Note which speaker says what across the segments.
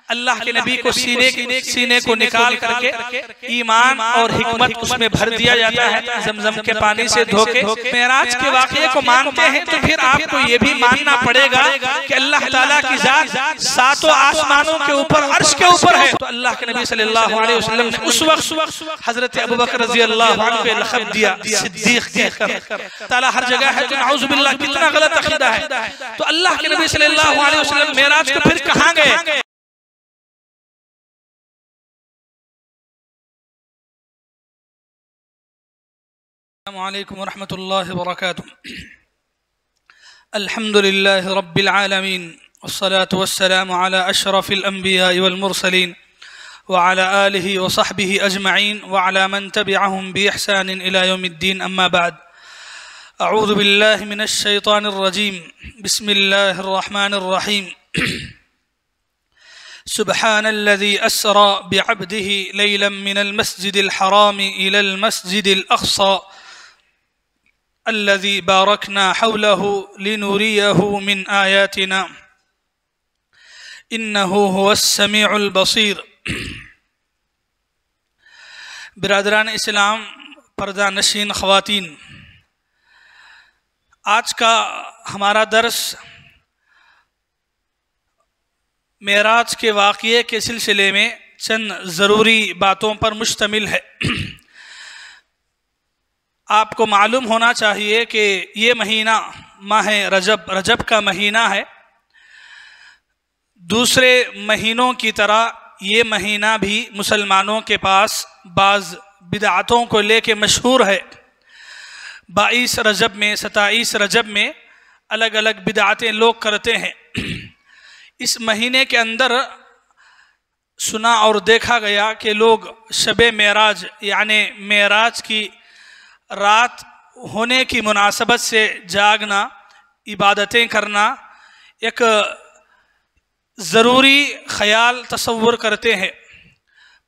Speaker 1: اللہ کے نبی کو سینے کو نکال کر کے ایمان اور حکمت اس میں بھر دیا جاتا ہے زمزم کے پانی سے دھو کے۔ معراج کے واقعے کو مانتے ہیں تو پھر آپ کو یہ بھی ماننا پڑے گا کہ اللہ تعالیٰ کی ذات ساتوں آسمانوں کے اوپر عرش کے اوپر ہے۔ تو اللہ کے نبی صلی اللہ علیہ وسلم نے اس وقت حضرت ابوبکر رضی اللہ عنہ کو لقب دیا صدیق کہہ کر۔ تعالیٰ ہر جگہ ہے تو نعوذ باللہ کتنا غلط عقیدہ ہے۔ تو اللہ کے نبی صلی اللہ علیہ وسلم معراج کو پھر کہاں گئے؟ السلام علیکم ورحمۃ اللہ وبرکاتہ۔ الحمد للہ رب العالمین والصلاة والسلام على اشرف الانبیاء والمرسلین وعلى آلہ وصحبہ اجمعین وعلى من تبعهم بإحسان الى یوم الدین، اما بعد۔ اعوذ باللہ من الشیطان الرجیم، بسم اللہ الرحمن الرحیم۔ سبحان الذي أسرى بعبده ليلا من المسجد الحرام إلى المسجد الأقصى الذي باركنا حوله لنريه من آياتنا إنه هو السميع البصير۔ برادران اسلام، پردہ نشین خواتین، آج کا ہمارا درس معراج کے واقعے کے سلسلے میں چند ضروری باتوں پر مشتمل ہے۔ آپ کو معلوم ہونا چاہیے کہ یہ مہینہ ماہ رجب کا مہینہ ہے۔ دوسرے مہینوں کی طرح یہ مہینہ بھی مسلمانوں کے پاس بعض بدعتوں کو لے کے مشہور ہے۔ 22 رجب میں 27 رجب میں الگ الگ بدعتیں لوگ کرتے ہیں۔ اس مہینے کے اندر سنا اور دیکھا گیا کہ لوگ شب معراج یعنی معراج کی رات ہونے کی مناسبت سے جاگنا، عبادتیں کرنا ایک ضروری خیال تصور کرتے ہیں۔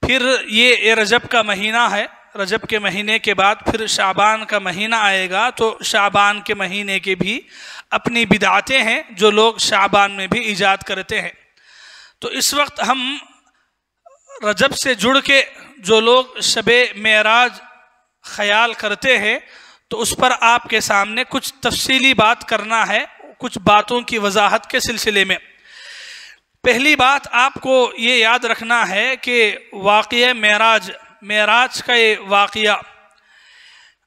Speaker 1: پھر یہ رجب کا مہینہ ہے، رجب کے مہینے کے بعد پھر شعبان کا مہینہ آئے گا، تو شعبان کے مہینے کے بھی اپنی بدعتیں ہیں جو لوگ شعبان میں بھی ایجاد کرتے ہیں۔ تو اس وقت ہم رجب سے جڑ کے جو لوگ شب معراج خیال کرتے ہیں تو اس پر آپ کے سامنے کچھ تفصیلی بات کرنا ہے، کچھ باتوں کی وضاحت کے سلسلے میں۔ پہلی بات آپ کو یہ یاد رکھنا ہے کہ واقعہ معراج کا یہ واقعہ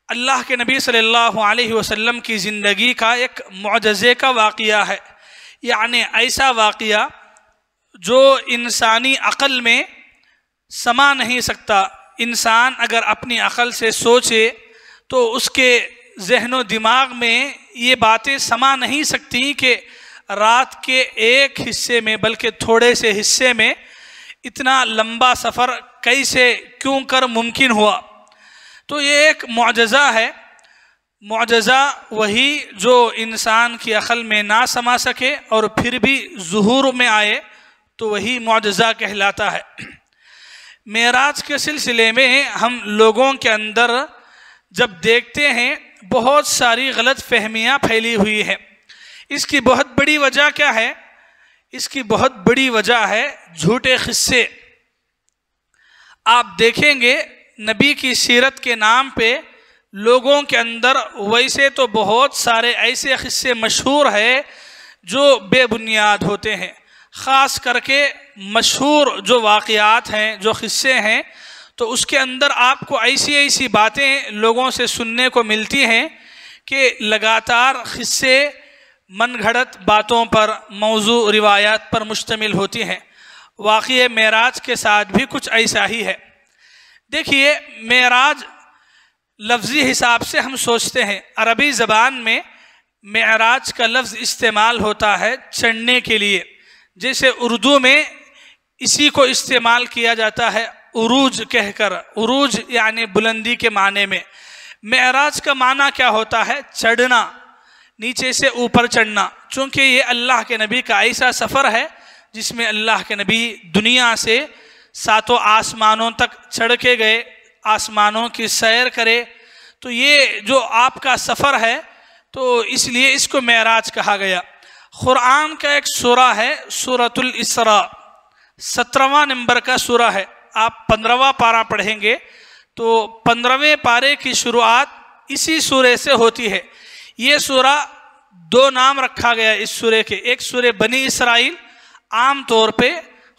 Speaker 1: اللہ کے نبی صلی اللہ علیہ وسلم کی زندگی کا ایک معجزے کا واقعہ ہے، یعنی ایسا واقعہ جو انسانی عقل میں سما نہیں سکتا۔ انسان اگر اپنی عقل سے سوچے تو اس کے ذہن و دماغ میں یہ باتیں سما نہیں سکتی کہ رات کے ایک حصے میں بلکہ تھوڑے سے حصے میں اتنا لمبا سفر کیسے کیوں کر ممکن ہوا۔ تو یہ ایک معجزہ ہے۔ معجزہ وہی جو انسان کی عقل میں نہ سما سکے اور پھر بھی ظہور میں آئے تو وہی معجزہ کہلاتا ہے۔ معراج کے سلسلے میں ہم لوگوں کے اندر جب دیکھتے ہیں بہت ساری غلط فہمیاں پھیلی ہوئی ہیں۔ اس کی بہت بڑی وجہ کیا ہے؟ اس کی بہت بڑی وجہ ہے جھوٹے قصے۔ آپ دیکھیں گے نبی کی سیرت کے نام پہ لوگوں کے اندر ویسے تو بہت سارے ایسے قصے مشہور ہیں جو بے بنیاد ہوتے ہیں۔ خاص کر کے مشہور جو واقعات ہیں، جو قصے ہیں، تو اس کے اندر آپ کو ایسی باتیں لوگوں سے سننے کو ملتی ہیں کہ لگاتار قصے من گھڑت باتوں پر، موضوع روایات پر مشتمل ہوتی ہیں۔ واقعہ معراج کے ساتھ بھی کچھ ایسا ہی ہے۔ دیکھیے، معراج لفظی حساب سے ہم سوچتے ہیں، عربی زبان میں معراج کا لفظ استعمال ہوتا ہے چڑھنے کے لیے، جیسے اردو میں اسی کو استعمال کیا جاتا ہے عروج کہہ کر۔ عروج یعنی بلندی کے معنی میں۔ معراج کا معنی کیا ہوتا ہے؟ چڑھنا، نیچے سے اوپر چڑھنا۔ چونکہ یہ اللہ کے نبی کا ایسا سفر ہے جس میں اللہ کے نبی دنیا سے ساتوں آسمانوں تک چڑھ کے گئے، آسمانوں کی سیر کرے، تو یہ جو آپ کا سفر ہے تو اس لیے اس کو معراج کہا گیا۔ قرآن کا ایک سورہ ہے سورۃ الاسراء، 17واں نمبر کا سورہ ہے. آپ 15واں پارہ پڑھیں گے تو 15ویں پارے کی شروعات اسی سورے سے ہوتی ہے. یہ سورہ دو نام رکھا گیا اس سورے کے. ایک سورہ بنی اسرائیل، عام طور پہ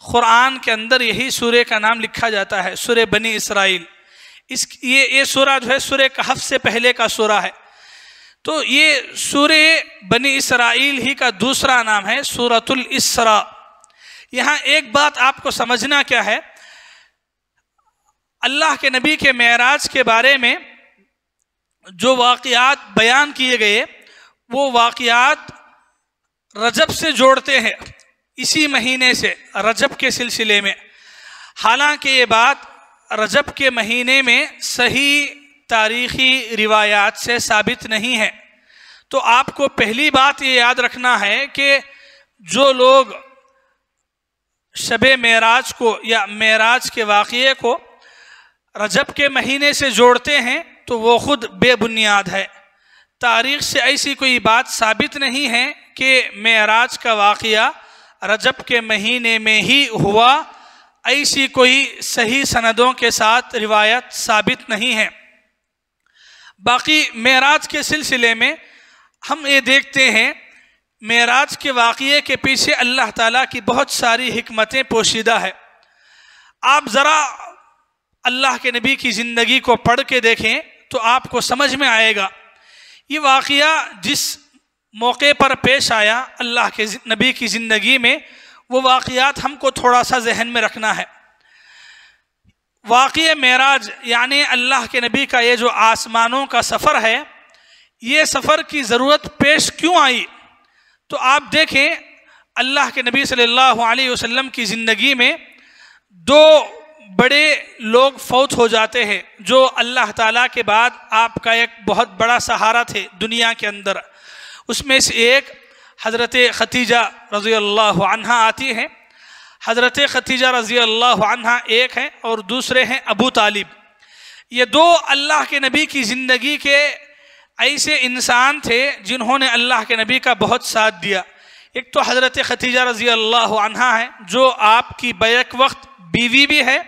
Speaker 1: قرآن کے اندر یہی سورے کا نام لکھا جاتا ہے، سورہ بنی اسرائیل. یہ سورہ جو ہے سورہ کہف سے پہلے کا سورہ ہے. تو یہ سورہ بنی اسرائیل ہی کا دوسرا نام ہے سورۃ الاسراء. یہاں ایک بات آپ کو سمجھنا کیا ہے، اللہ کے نبی کے معراج کے بارے میں جو واقعات بیان کیے گئے وہ واقعات رجب سے جوڑتے ہیں، اسی مہینے سے، رجب کے سلسلے میں. حالانکہ یہ بات رجب کے مہینے میں صحیح تاریخی روایات سے ثابت نہیں ہے. تو آپ کو پہلی بات یہ یاد رکھنا ہے کہ جو لوگ شب معراج کو یا معراج کے واقعے کو رجب کے مہینے سے جوڑتے ہیں تو وہ خود بے بنیاد ہے. تاریخ سے ایسی کوئی بات ثابت نہیں ہے کہ معراج کا واقعہ رجب کے مہینے میں ہی ہوا. ایسی کوئی صحیح سندوں کے ساتھ روایت ثابت نہیں ہے. باقی معراج کے سلسلے میں ہم یہ دیکھتے ہیں معراج کے واقعے کے پیچھے اللہ تعالیٰ کی بہت ساری حکمتیں پوشیدہ ہے. آپ ذرا اللہ کے نبی کی زندگی کو پڑھ کے دیکھیں تو آپ کو سمجھ میں آئے گا. یہ واقعہ جس موقع پر پیش آیا اللہ کے نبی کی زندگی میں، وہ واقعات ہم کو تھوڑا سا ذہن میں رکھنا ہے. واقعہ معراج یعنی اللہ کے نبی کا یہ جو آسمانوں کا سفر ہے، یہ سفر کی ضرورت پیش کیوں آئی؟ تو آپ دیکھیں اللہ کے نبی صلی اللہ علیہ وسلم کی زندگی میں دو بڑے لوگ فوت ہو جاتے ہیں جو اللہ تعالیٰ کے بعد آپ کا ایک بہت بڑا سہارا تھے دنیا کے اندر. اس میں سے ایک حضرت ختیجہ رضی اللہ عنہا آتی ہیں. حضرت ختیجہ رضی اللہ عنہا ایک ہیں اور دوسرے ہیں ابو طالب. یہ دو اللہ کے نبی کی زندگی کے ایسے انسان تھے جنہوں نے اللہ کے نبی کا بہت ساتھ دیا. ایک تو حضرت ختیجہ رضی اللہ عنہا ہے جو آپ کی بیک وقت بیوی بھی ہے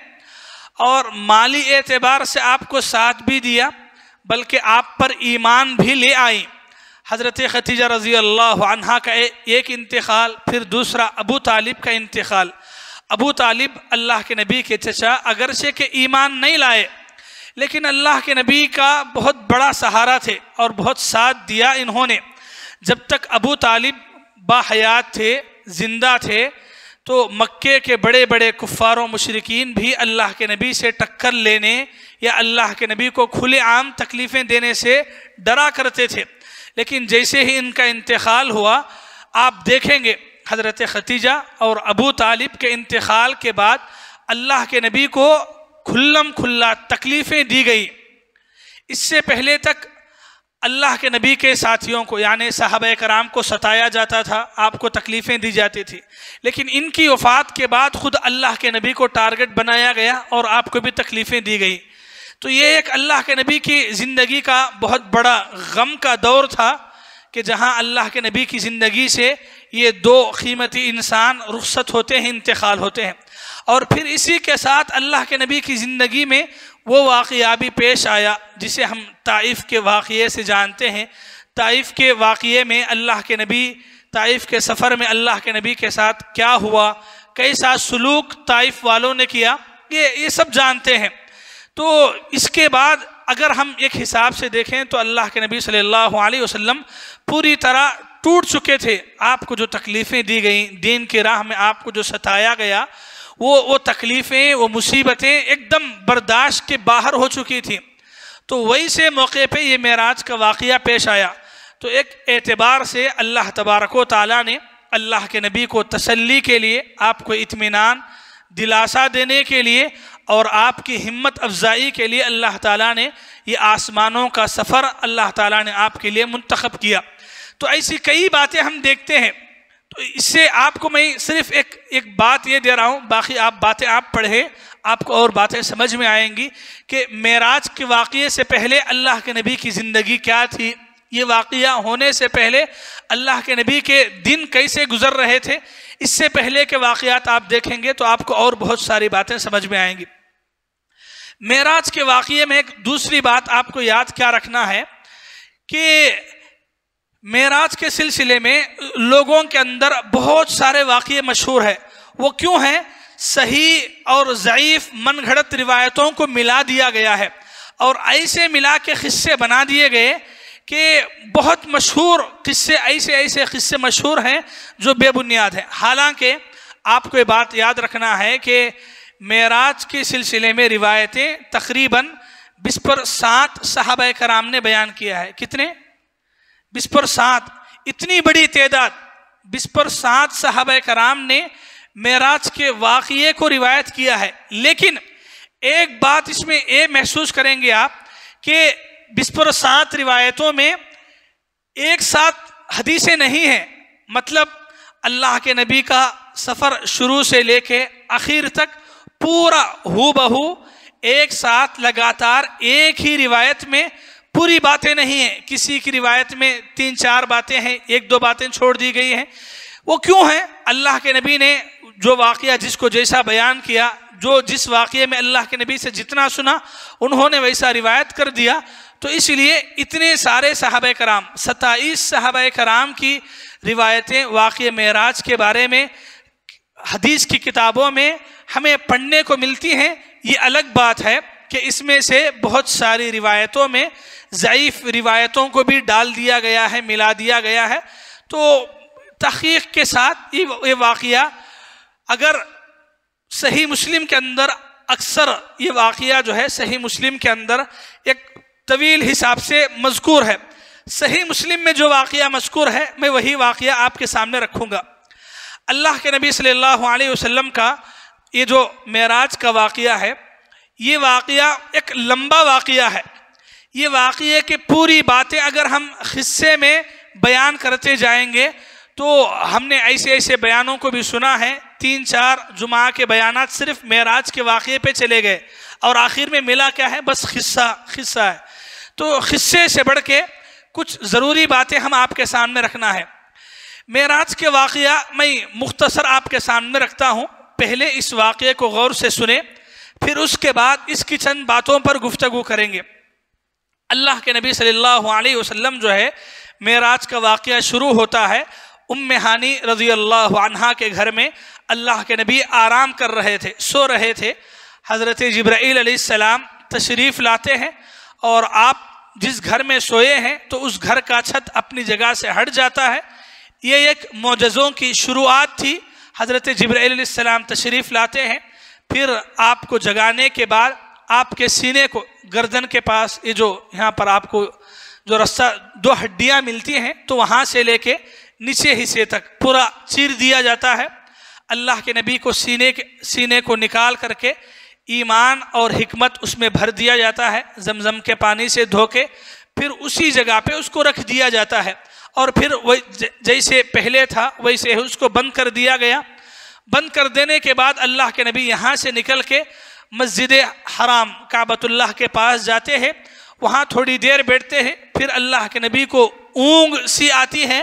Speaker 1: اور مالی اعتبار سے آپ کو ساتھ بھی دیا، بلکہ آپ پر ایمان بھی لے آئیں. حضرت ختیجہ رضی اللہ عنہا کا ایک انتقال، پھر دوسرا ابو طالب کا انتقال. ابو طالب اللہ کے نبی کے چچا اگرچہ کہ ایمان نہیں لائے لیکن اللہ کے نبی کا بہت بڑا سہارا تھے اور بہت ساتھ دیا انہوں نے. جب تک ابو طالب باحیات تھے، زندہ تھے، تو مکے کے بڑے بڑے کفار و مشرکین بھی اللہ کے نبی سے ٹکر لینے یا اللہ کے نبی کو کھلے عام تکلیفیں دینے سے ڈرا کرتے تھے. لیکن جیسے ہی ان کا انتقال ہوا، آپ دیکھیں گے حضرت ختیجہ اور ابو طالب کے انتقال کے بعد اللہ کے نبی کو کھلم کھلا تکلیفیں دی گئی. اس سے پہلے تک اللہ کے نبی کے ساتھیوں کو یعنی صحابہ کرام کو ستایا جاتا تھا، آپ کو تکلیفیں دی جاتی تھی. لیکن ان کی وفات کے بعد خود اللہ کے نبی کو ٹارگٹ بنایا گیا اور آپ کو بھی تکلیفیں دی گئی. تو یہ ایک اللہ کے نبی کی زندگی کا بہت بڑا غم کا دور تھا کہ جہاں اللہ کے نبی کی زندگی سے یہ دو قیمتی انسان رخصت ہوتے ہیں، انتقال ہوتے ہیں. اور پھر اسی کے ساتھ اللہ کے نبی کی زندگی میں وہ واقعہ بھی پیش آیا جسے ہم طائف کے واقعے سے جانتے ہیں. طائف کے واقعے میں اللہ کے نبی، طائف کے سفر میں اللہ کے نبی کے ساتھ کیا ہوا، کیسا سلوک طائف والوں نے کیا، یہ سب جانتے ہیں. تو اس کے بعد اگر ہم ایک حساب سے دیکھیں تو اللہ کے نبی صلی اللہ علیہ وسلم پوری طرح ٹوٹ چکے تھے. آپ کو جو تکلیفیں دی گئیں، دین کی راہ میں آپ کو جو ستایا گیا، وہ تکلیفیں، وہ مصیبتیں ایک دم برداشت کے باہر ہو چکی تھیں. تو ویسے موقع پہ یہ معراج کا واقعہ پیش آیا. تو ایک اعتبار سے اللہ تبارک و تعالیٰ نے اللہ کے نبی کو تسلی کے لیے، آپ کو اطمینان، دلاسا دینے کے لیے اور آپ کی ہمت افزائی کے لیے اللہ تعالیٰ نے یہ آسمانوں کا سفر اللہ تعالیٰ نے آپ کے لیے منتخب کیا. تو ایسی کئی باتیں ہم دیکھتے ہیں. تو اس سے آپ کو میں صرف ایک بات یہ دے رہا ہوں، باقی باتیں آپ پڑھیں، آپ کو اور باتیں سمجھ میں آئیں گی کہ معراج کے واقعے سے پہلے اللہ کے نبی کی زندگی کیا تھی، یہ واقعہ ہونے سے پہلے اللہ کے نبی کے دن کیسے گزر رہے تھے، اس سے پہلے کے واقعات آپ دیکھیں گے تو آپ کو اور بہت ساری باتیں سمجھ میں آئیں گی۔ معراج کے واقعے میں ایک دوسری بات آپ کو یاد کیا رکھنا ہے کہ معراج کے سلسلے میں لوگوں کے اندر بہت سارے واقعے مشہور ہیں۔ وہ کیوں ہیں؟ صحیح اور ضعیف من گھڑت روایتوں کو ملا دیا گیا ہے، اور ایسے ملا کے قصے بنا دیے گئے کہ بہت مشہور قصے، ایسے قصے مشہور ہیں جو بے بنیاد ہیں۔ حالانکہ آپ کو یہ بات یاد رکھنا ہے کہ معراج کے سلسلے میں روایتیں تقریباً 27 صحابہ کرام نے بیان کیا ہے۔ کتنے؟ 27۔ اتنی بڑی تعداد 27 صحابہ کرام نے معراج کے واقعے کو روایت کیا ہے۔ لیکن ایک بات اس میں یہ محسوس کریں گے آپ کہ 27 روایتوں میں ایک ساتھ حدیثیں نہیں ہیں، مطلب اللہ کے نبی کا سفر شروع سے لے کے آخر تک پورا ہو بہو ایک ساتھ لگاتار ایک ہی روایت میں پوری باتیں نہیں ہیں، کسی کی روایت میں 3-4 باتیں ہیں، 1-2 باتیں چھوڑ دی گئی ہیں۔ وہ کیوں ہیں؟ اللہ کے نبی نے جو واقعہ جس کو جیسا بیان کیا، جو جس واقعے میں اللہ کے نبی سے جتنا سنا انہوں نے ویسا روایت کر دیا، تو اس لیے اتنے سارے صحابہ کرام 27 صحابہ کرام کی روایتیں واقعہ معراج کے بارے میں حدیث کی کتابوں میں ہمیں پڑھنے کو ملتی ہیں۔ یہ الگ بات ہے کہ اس میں سے بہت ساری روایتوں میں ضعیف روایتوں کو بھی ڈال دیا گیا ہے، ملا دیا گیا ہے۔ تو تحقیق کے ساتھ یہ واقعہ اگر صحیح مسلم کے اندر اکثر یہ واقعہ جو ہے صحیح مسلم کے اندر ایک طویل حساب سے مذکور ہے، صحیح مسلم میں جو واقعہ مذکور ہے میں وہی واقعہ آپ کے سامنے رکھوں گا۔ اللہ کے نبی صلی اللہ علیہ وسلم کا یہ جو معراج کا واقعہ ہے، یہ واقعہ ایک لمبا واقعہ ہے۔ یہ واقعے کی پوری باتیں اگر ہم قصے میں بیان کرتے جائیں گے تو ہم نے ایسے بیانوں کو بھی سنا ہے، 3-4 جمعہ کے بیانات صرف معراج کے واقعے پہ چلے گئے اور آخر میں ملا کیا ہے؟ بس قصہ ہے۔ تو قصے سے بڑھ کے کچھ ضروری باتیں ہم آپ کے سامنے رکھنا ہے۔ معراج کے واقعہ میں مختصر آپ کے سامنے رکھتا ہوں، پہلے اس واقعے کو غور سے سنیں، پھر اس کے بعد اس کی چند باتوں پر گفتگو کریں گے۔ اللہ کے نبی صلی اللہ علیہ وسلم جو ہے معراج کا واقعہ شروع ہوتا ہے ام ہانی رضی اللہ عنہا کے گھر میں۔ اللہ کے نبی آرام کر رہے تھے، سو رہے تھے۔ حضرت جبرائیل علیہ السلام تشریف لاتے ہیں اور آپ جس گھر میں سوئے ہیں تو اس گھر کا چھت اپنی جگہ سے ہٹ جاتا ہے۔ یہ ایک معجزوں کی شروعات تھی۔ حضرت جبرائیل علیہ السلام تشریف لاتے ہیں، پھر آپ کو جگانے کے بعد آپ کے سینے کو، گردن کے پاس، یہ جو یہاں پر آپ کو جو رستہ 2 ہڈیاں ملتی ہیں تو وہاں سے لے کے نیچے حصے تک پورا چیر دیا جاتا ہے۔ اللہ کے نبی کو سینے کو نکال کر کے ایمان اور حکمت اس میں بھر دیا جاتا ہے، زمزم کے پانی سے دھو کے، پھر اسی جگہ پہ اس کو رکھ دیا جاتا ہے، اور پھر جیسے پہلے تھا ویسے اس کو بند کر دیا گیا۔ بند کر دینے کے بعد اللہ کے نبی یہاں سے نکل کے مسجد حرام کعبۃ اللہ کے پاس جاتے ہیں، وہاں تھوڑی دیر بیٹھتے ہیں، پھر اللہ کے نبی کو اونگ سی آتی ہے،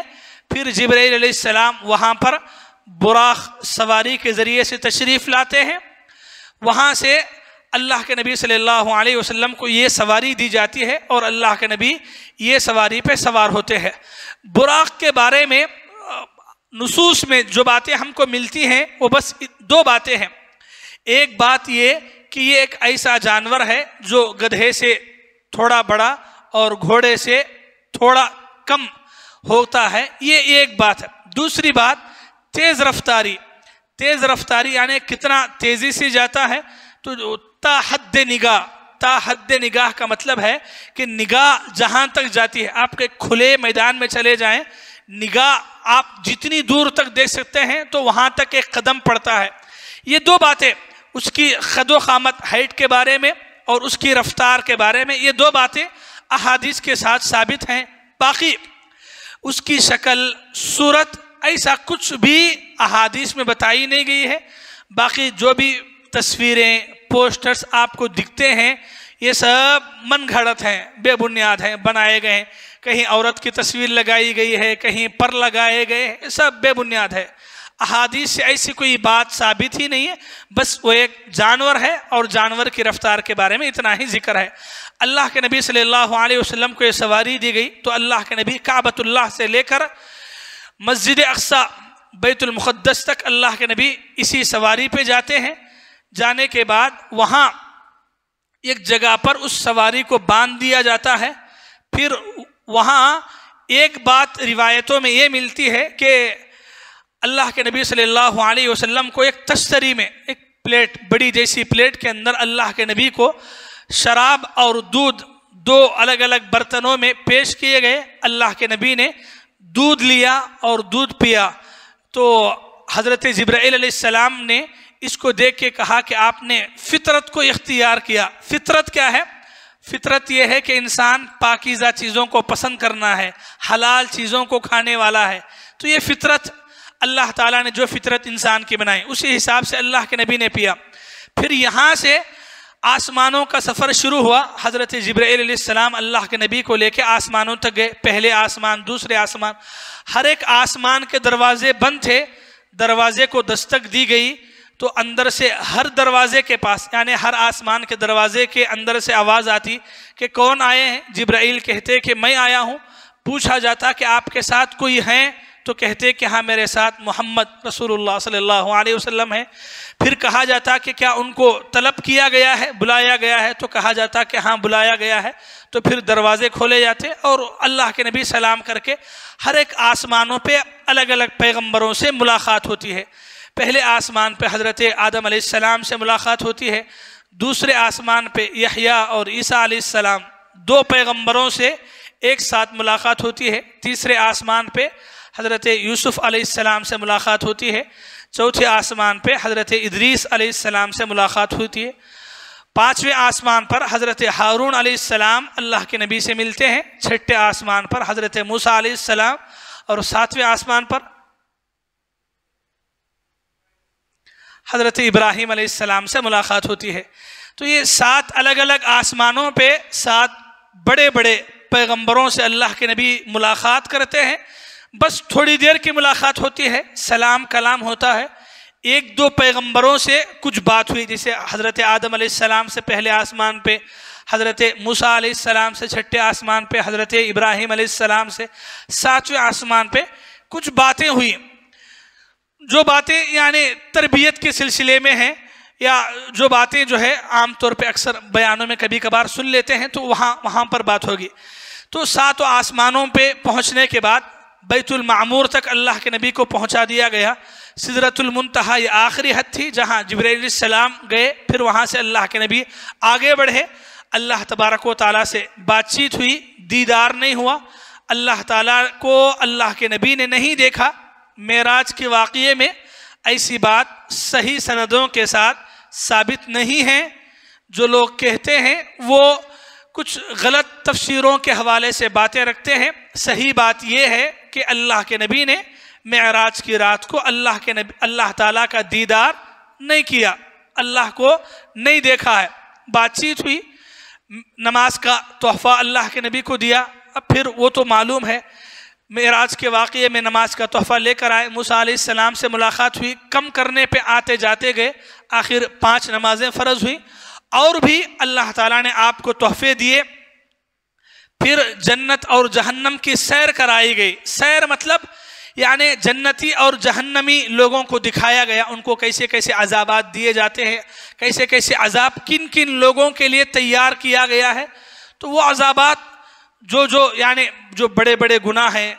Speaker 1: پھر جبرائیل علیہ السلام وہاں پر براق سواری کے ذریعے سے تشریف لاتے ہیں۔ وہاں سے اللہ کے نبی صلی اللہ علیہ وسلم کو یہ سواری دی جاتی ہے اور اللہ کے نبی یہ سواری پہ سوار ہوتے ہیں۔ براق کے بارے میں نصوص میں جو باتیں ہم کو ملتی ہیں وہ بس 2 باتیں ہیں۔ ایک بات یہ کہ یہ ایک ایسا جانور ہے جو گدھے سے تھوڑا بڑا اور گھوڑے سے تھوڑا کم ہوتا ہے، یہ ایک بات ہے۔ دوسری بات تیز رفتاری یعنی کتنا تیزی سے جاتا ہے، تو تا حد نگاہ کا مطلب ہے کہ نگاہ جہاں تک جاتی ہے، آپ کے کھلے میدان میں چلے جائیں، نگاہ آپ جتنی دور تک دیکھ سکتے ہیں تو وہاں تک ایک قدم پڑتا ہے۔ یہ 2 باتیں، اس کی خد و خامت ہائٹ کے بارے میں اور اس کی رفتار کے بارے میں، یہ 2 باتیں احادیث کے ساتھ ثابت ہیں۔ باقی اس کی شکل، صورت، ایسا کچھ بھی احادیث میں بتائی نہیں گئی ہے۔ باقی جو بھی تصویریں، پوسٹرز آپ کو دکھتے ہیں یہ سب من گھڑت ہیں، بے بنیاد ہیں، بنائے گئے ہیں. کہیں عورت کی تصویر لگائی گئی ہے، کہیں پر لگائے گئے ہیں، یہ سب بے بنیاد ہے. احادیث سے ایسی کوئی بات ثابت ہی نہیں ہے، بس وہ ایک جانور ہے اور جانور کی رفتار کے بارے میں اتنا ہی ذکر ہے. اللہ کے نبی صلی اللہ علیہ وسلم کو یہ سواری دی گئی تو اللہ کے نبی کعبۃ اللہ سے لے کر مسجد اقصی بیت المقدس تک اللہ کے نبی اسی سواری پہ جاتے ہیں. جانے کے بعد وہاں ایک جگہ پر اس سواری کو باندھ دیا جاتا ہے. پھر وہاں ایک بات روایتوں میں یہ ملتی ہے کہ اللہ کے نبی صلی اللہ علیہ وسلم کو ایک تشتری میں، ایک پلیٹ، بڑی جیسی پلیٹ کے اندر اللہ کے نبی کو شراب اور دودھ دو الگ الگ برتنوں میں پیش کیے گئے. اللہ کے نبی نے دودھ لیا اور دودھ پیا تو حضرت جبرائیل علیہ السلام نے اس کو دیکھ کے کہا کہ آپ نے فطرت کو اختیار کیا. فطرت کیا ہے؟ فطرت یہ ہے کہ انسان پاکیزہ چیزوں کو پسند کرنا ہے، حلال چیزوں کو کھانے والا ہے. تو یہ فطرت اللہ تعالیٰ نے جو فطرت انسان کی بنائی اسی حساب سے اللہ کے نبی نے پیا. پھر یہاں سے آسمانوں کا سفر شروع ہوا. حضرت جبرائیل علیہ السلام اللہ کے نبی کو لے کے آسمانوں تک گئے. پہلے آسمان، دوسرے آسمان، ہر ایک آسمان کے دروازے بند تھے. دروازے کو دستک دی گئی تو اندر سے ہر دروازے کے پاس، یعنی ہر آسمان کے دروازے کے اندر سے آواز آتی کہ کون آئے ہیں؟ جبرائیل کہتے کہ میں آیا ہوں. پوچھا جاتا کہ آپ کے ساتھ کوئی ہیں؟ تو کہتے کہ ہاں میرے ساتھ محمد رسول اللہ صلی اللہ علیہ وسلم ہے. پھر کہا جاتا کہ کیا ان کو طلب کیا گیا ہے، بلایا گیا ہے؟ تو کہا جاتا کہ ہاں بلایا گیا ہے. تو پھر دروازے کھولے جاتے اور اللہ کے نبی سلام کر کے ہر ایک آسمانوں پہ الگ الگ پیغمبروں سے ملاقات ہوتی ہے. پہلے آسمان پہ حضرت آدم علیہ السلام سے ملاقات ہوتی ہے. دوسرے آسمان پہ یحییٰ اور عیسیٰ علیہ السلام، دو پیغمبروں سے ایک ساتھ ملاقات ہوتی ہے. تیسرے آسمان پہ حضرت یوسف علیہ السلام سے ملاقات ہوتی ہے. چوتھے آسمان پہ حضرت ادریس علیہ السلام سے ملاقات ہوتی ہے. پانچویں آسمان پر حضرت ہارون علیہ السلام اللہ کے نبی سے ملتے ہیں. چھٹے آسمان پر حضرت موسیٰ علیہ السلام اور ساتویں آسمان پر حضرت ابراہیم علیہ السلام سے ملاقات ہوتی ہے. تو یہ 7 الگ الگ آسمانوں پہ 7 بڑے بڑے پیغمبروں سے اللہ کے نبی ملاقات کرتے ہیں. بس تھوڑی دیر کی ملاقات ہوتی ہے، سلام کلام ہوتا ہے. 1-2 پیغمبروں سے کچھ بات ہوئی، جیسے حضرت آدم علیہ السلام سے پہلے آسمان پہ، حضرت موسیٰ علیہ السلام سے چھٹے آسمان پہ، حضرت ابراہیم علیہ السلام سے 7ویں آسمان پہ کچھ باتیں ہوئی. جو باتیں یعنی تربیت کے سلسلے میں ہیں، یا جو باتیں جو ہے عام طور پہ اکثر بیانوں میں کبھی کبھار سن لیتے ہیں، تو وہاں پر بات ہوگی. تو 7 آسمانوں پہ پہنچنے کے بعد بیت المعمور تک اللہ کے نبی کو پہنچا دیا گیا. سدرۃ المنتہا یہ آخری حد تھی جہاں جبرائیل علیہ السلام گئے. پھر وہاں سے اللہ کے نبی آگے بڑھے. اللہ تبارک و تعالیٰ سے بات چیت ہوئی، دیدار نہیں ہوا. اللہ تعالیٰ کو اللہ کے نبی نے نہیں دیکھا. معراج کے واقعے میں ایسی بات صحیح سندوں کے ساتھ ثابت نہیں ہے. جو لوگ کہتے ہیں وہ کچھ غلط تفسیروں کے حوالے سے باتیں رکھتے ہیں. صحیح بات یہ ہے کہ اللہ کے نبی نے معراج کی رات کو اللہ تعالیٰ کا دیدار نہیں کیا، اللہ کو نہیں دیکھا ہے. بات چیت ہوئی، نماز کا تحفہ اللہ کے نبی کو دیا. اب پھر وہ تو معلوم ہے، معراج کے واقعے میں نماز کا تحفہ لے کر آئے. موسیٰ علیہ السلام سے ملاقات ہوئی، کم کرنے پہ آتے جاتے گئے، آخر 5 نمازیں فرض ہوئیں. اور بھی اللہ تعالیٰ نے آپ کو تحفے دیے. پھر جنت اور جہنم کی سیر کرائی گئی. سیر مطلب یعنی جنتی اور جہنمی لوگوں کو دکھایا گیا، ان کو کیسے کیسے عذابات دیے جاتے ہیں، کیسے کیسے عذاب کن کن لوگوں کے لیے تیار کیا گیا ہے. تو وہ عذابات جو بڑے بڑے گناہ ہیں،